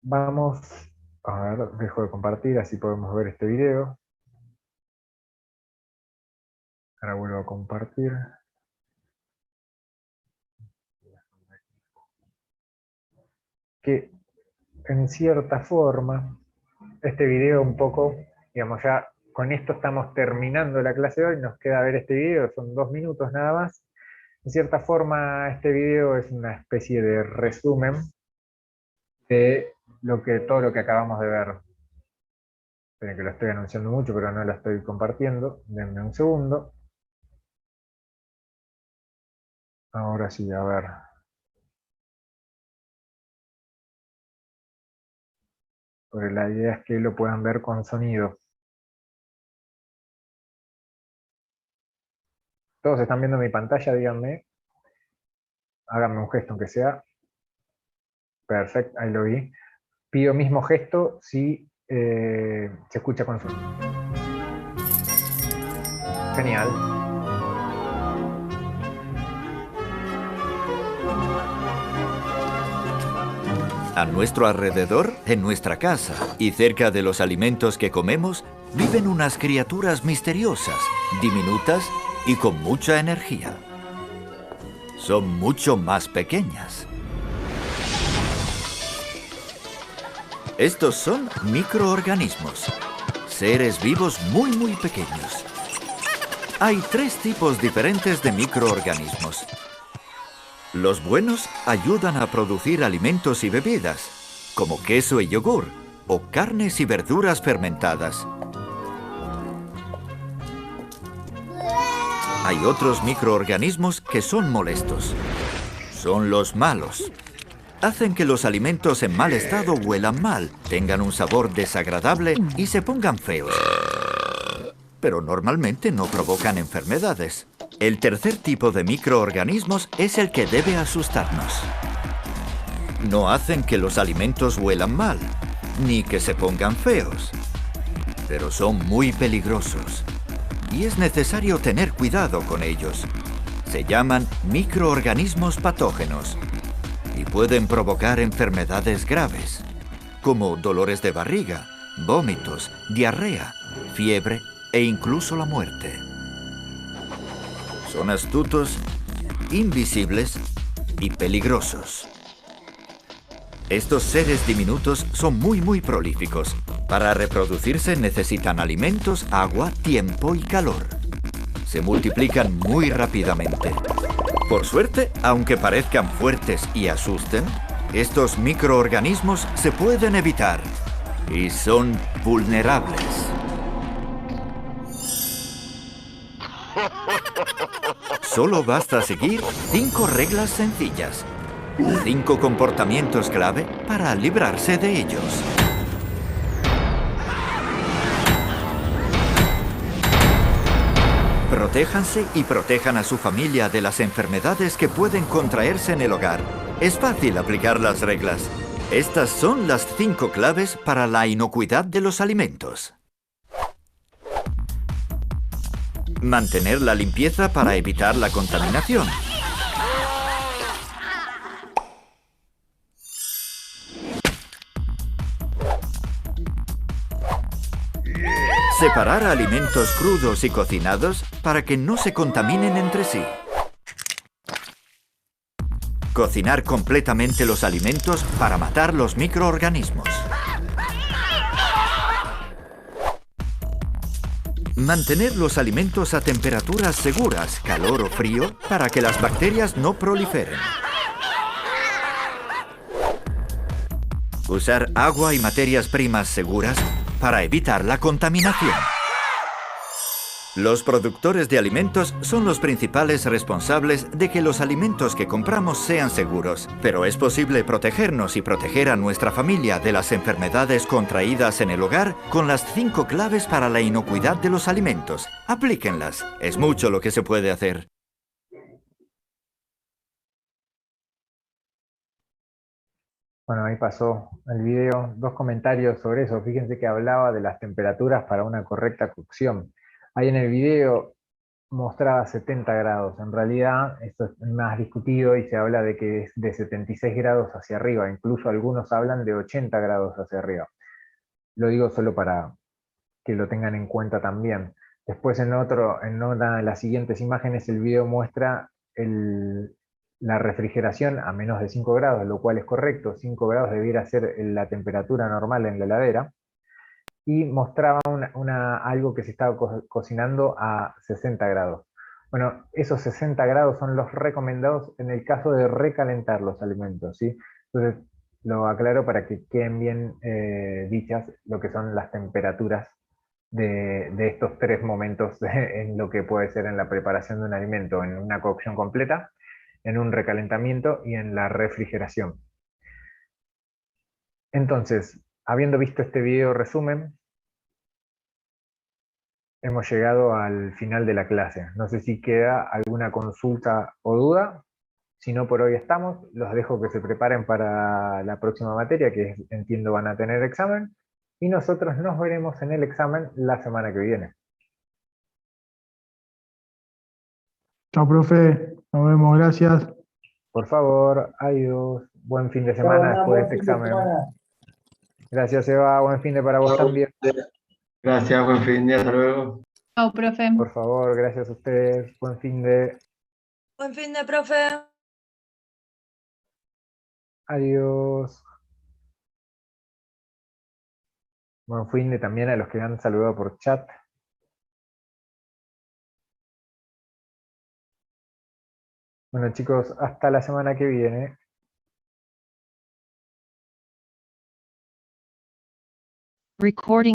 Vamos, a ver, dejo de compartir, así podemos ver este video. Ahora vuelvo a compartir. Que en cierta forma, este video un poco, digamos, ya con esto estamos terminando la clase de hoy, nos queda ver este video, son 2 minutos nada más. En cierta forma, este video es una especie de resumen de todo lo que acabamos de ver. Esperen que lo estoy anunciando mucho, pero no lo estoy compartiendo. Denme un segundo. Ahora sí, a ver. Porque la idea es que lo puedan ver con sonido. Todos están viendo mi pantalla, díganme. Háganme un gesto aunque sea. Perfecto, ahí lo vi. Pido mismo gesto si se escucha con sonido. Genial. A nuestro alrededor, en nuestra casa y cerca de los alimentos que comemos, viven unas criaturas misteriosas, diminutas y con mucha energía. Son mucho más pequeñas. Estos son microorganismos, seres vivos muy pequeños. Hay 3 tipos diferentes de microorganismos. Los buenos ayudan a producir alimentos y bebidas, como queso y yogur, o carnes y verduras fermentadas. Hay otros microorganismos que son molestos. Son los malos. Hacen que los alimentos en mal estado huelan mal, tengan un sabor desagradable y se pongan feos. Pero normalmente no provocan enfermedades. El tercer tipo de microorganismos es el que debe asustarnos. No hacen que los alimentos huelan mal, ni que se pongan feos. Pero son muy peligrosos. Y es necesario tener cuidado con ellos. Se llaman microorganismos patógenos. Y pueden provocar enfermedades graves, como dolores de barriga, vómitos, diarrea, fiebre e incluso la muerte. Son astutos, invisibles y peligrosos. Estos seres diminutos son muy prolíficos. Para reproducirse necesitan alimentos, agua, tiempo y calor. Se multiplican muy rápidamente. Por suerte, aunque parezcan fuertes y asusten, estos microorganismos se pueden evitar y son vulnerables. Solo basta seguir 5 reglas sencillas, 5 comportamientos clave para librarse de ellos. Protéjanse y protejan a su familia de las enfermedades que pueden contraerse en el hogar. Es fácil aplicar las reglas. Estas son las 5 claves para la inocuidad de los alimentos. Mantener la limpieza para evitar la contaminación. Separar alimentos crudos y cocinados para que no se contaminen entre sí. Cocinar completamente los alimentos para matar los microorganismos. Mantener los alimentos a temperaturas seguras, calor o frío, para que las bacterias no proliferen. Usar agua y materias primas seguras para evitar la contaminación. Los productores de alimentos son los principales responsables de que los alimentos que compramos sean seguros, pero es posible protegernos y proteger a nuestra familia de las enfermedades contraídas en el hogar con las 5 claves para la inocuidad de los alimentos. Aplíquenlas. Es mucho lo que se puede hacer. Bueno, ahí pasó el video, 2 comentarios sobre eso. Fíjense que hablaba de las temperaturas para una correcta cocción. Ahí en el video mostraba 70 grados. En realidad esto es más discutido y se habla de que es de 76 grados hacia arriba. Incluso algunos hablan de 80 grados hacia arriba. Lo digo solo para que lo tengan en cuenta también. Después en una de las siguientes imágenes el video muestra la refrigeración a menos de 5 grados, lo cual es correcto. 5 grados debiera ser la temperatura normal en la heladera. Y mostraba algo que se estaba cocinando a 60 grados. Bueno, esos 60 grados son los recomendados en el caso de recalentar los alimentos, ¿sí? Entonces, lo aclaro para que queden bien dichas lo que son las temperaturas de estos 3 momentos en lo que puede ser en la preparación de un alimento, en una cocción completa, en un recalentamiento y en la refrigeración. Entonces, habiendo visto este video resumen, hemos llegado al final de la clase. No sé si queda alguna consulta o duda. Si no, por hoy estamos. Los dejo que se preparen para la próxima materia, que entiendo van a tener examen. Y nosotros nos veremos en el examen la semana que viene. Chao, profe. Nos vemos. Gracias. Por favor, adiós. Buen fin de semana después de este examen. Gracias, Eva. Buen fin de para vos también. Gracias, buen fin de, hasta luego. Chao, profe. Por favor, gracias a ustedes. Buen fin de. Buen fin de, profe. Adiós. Buen fin de también a los que me han saludado por chat. Bueno, chicos, hasta la semana que viene. Recording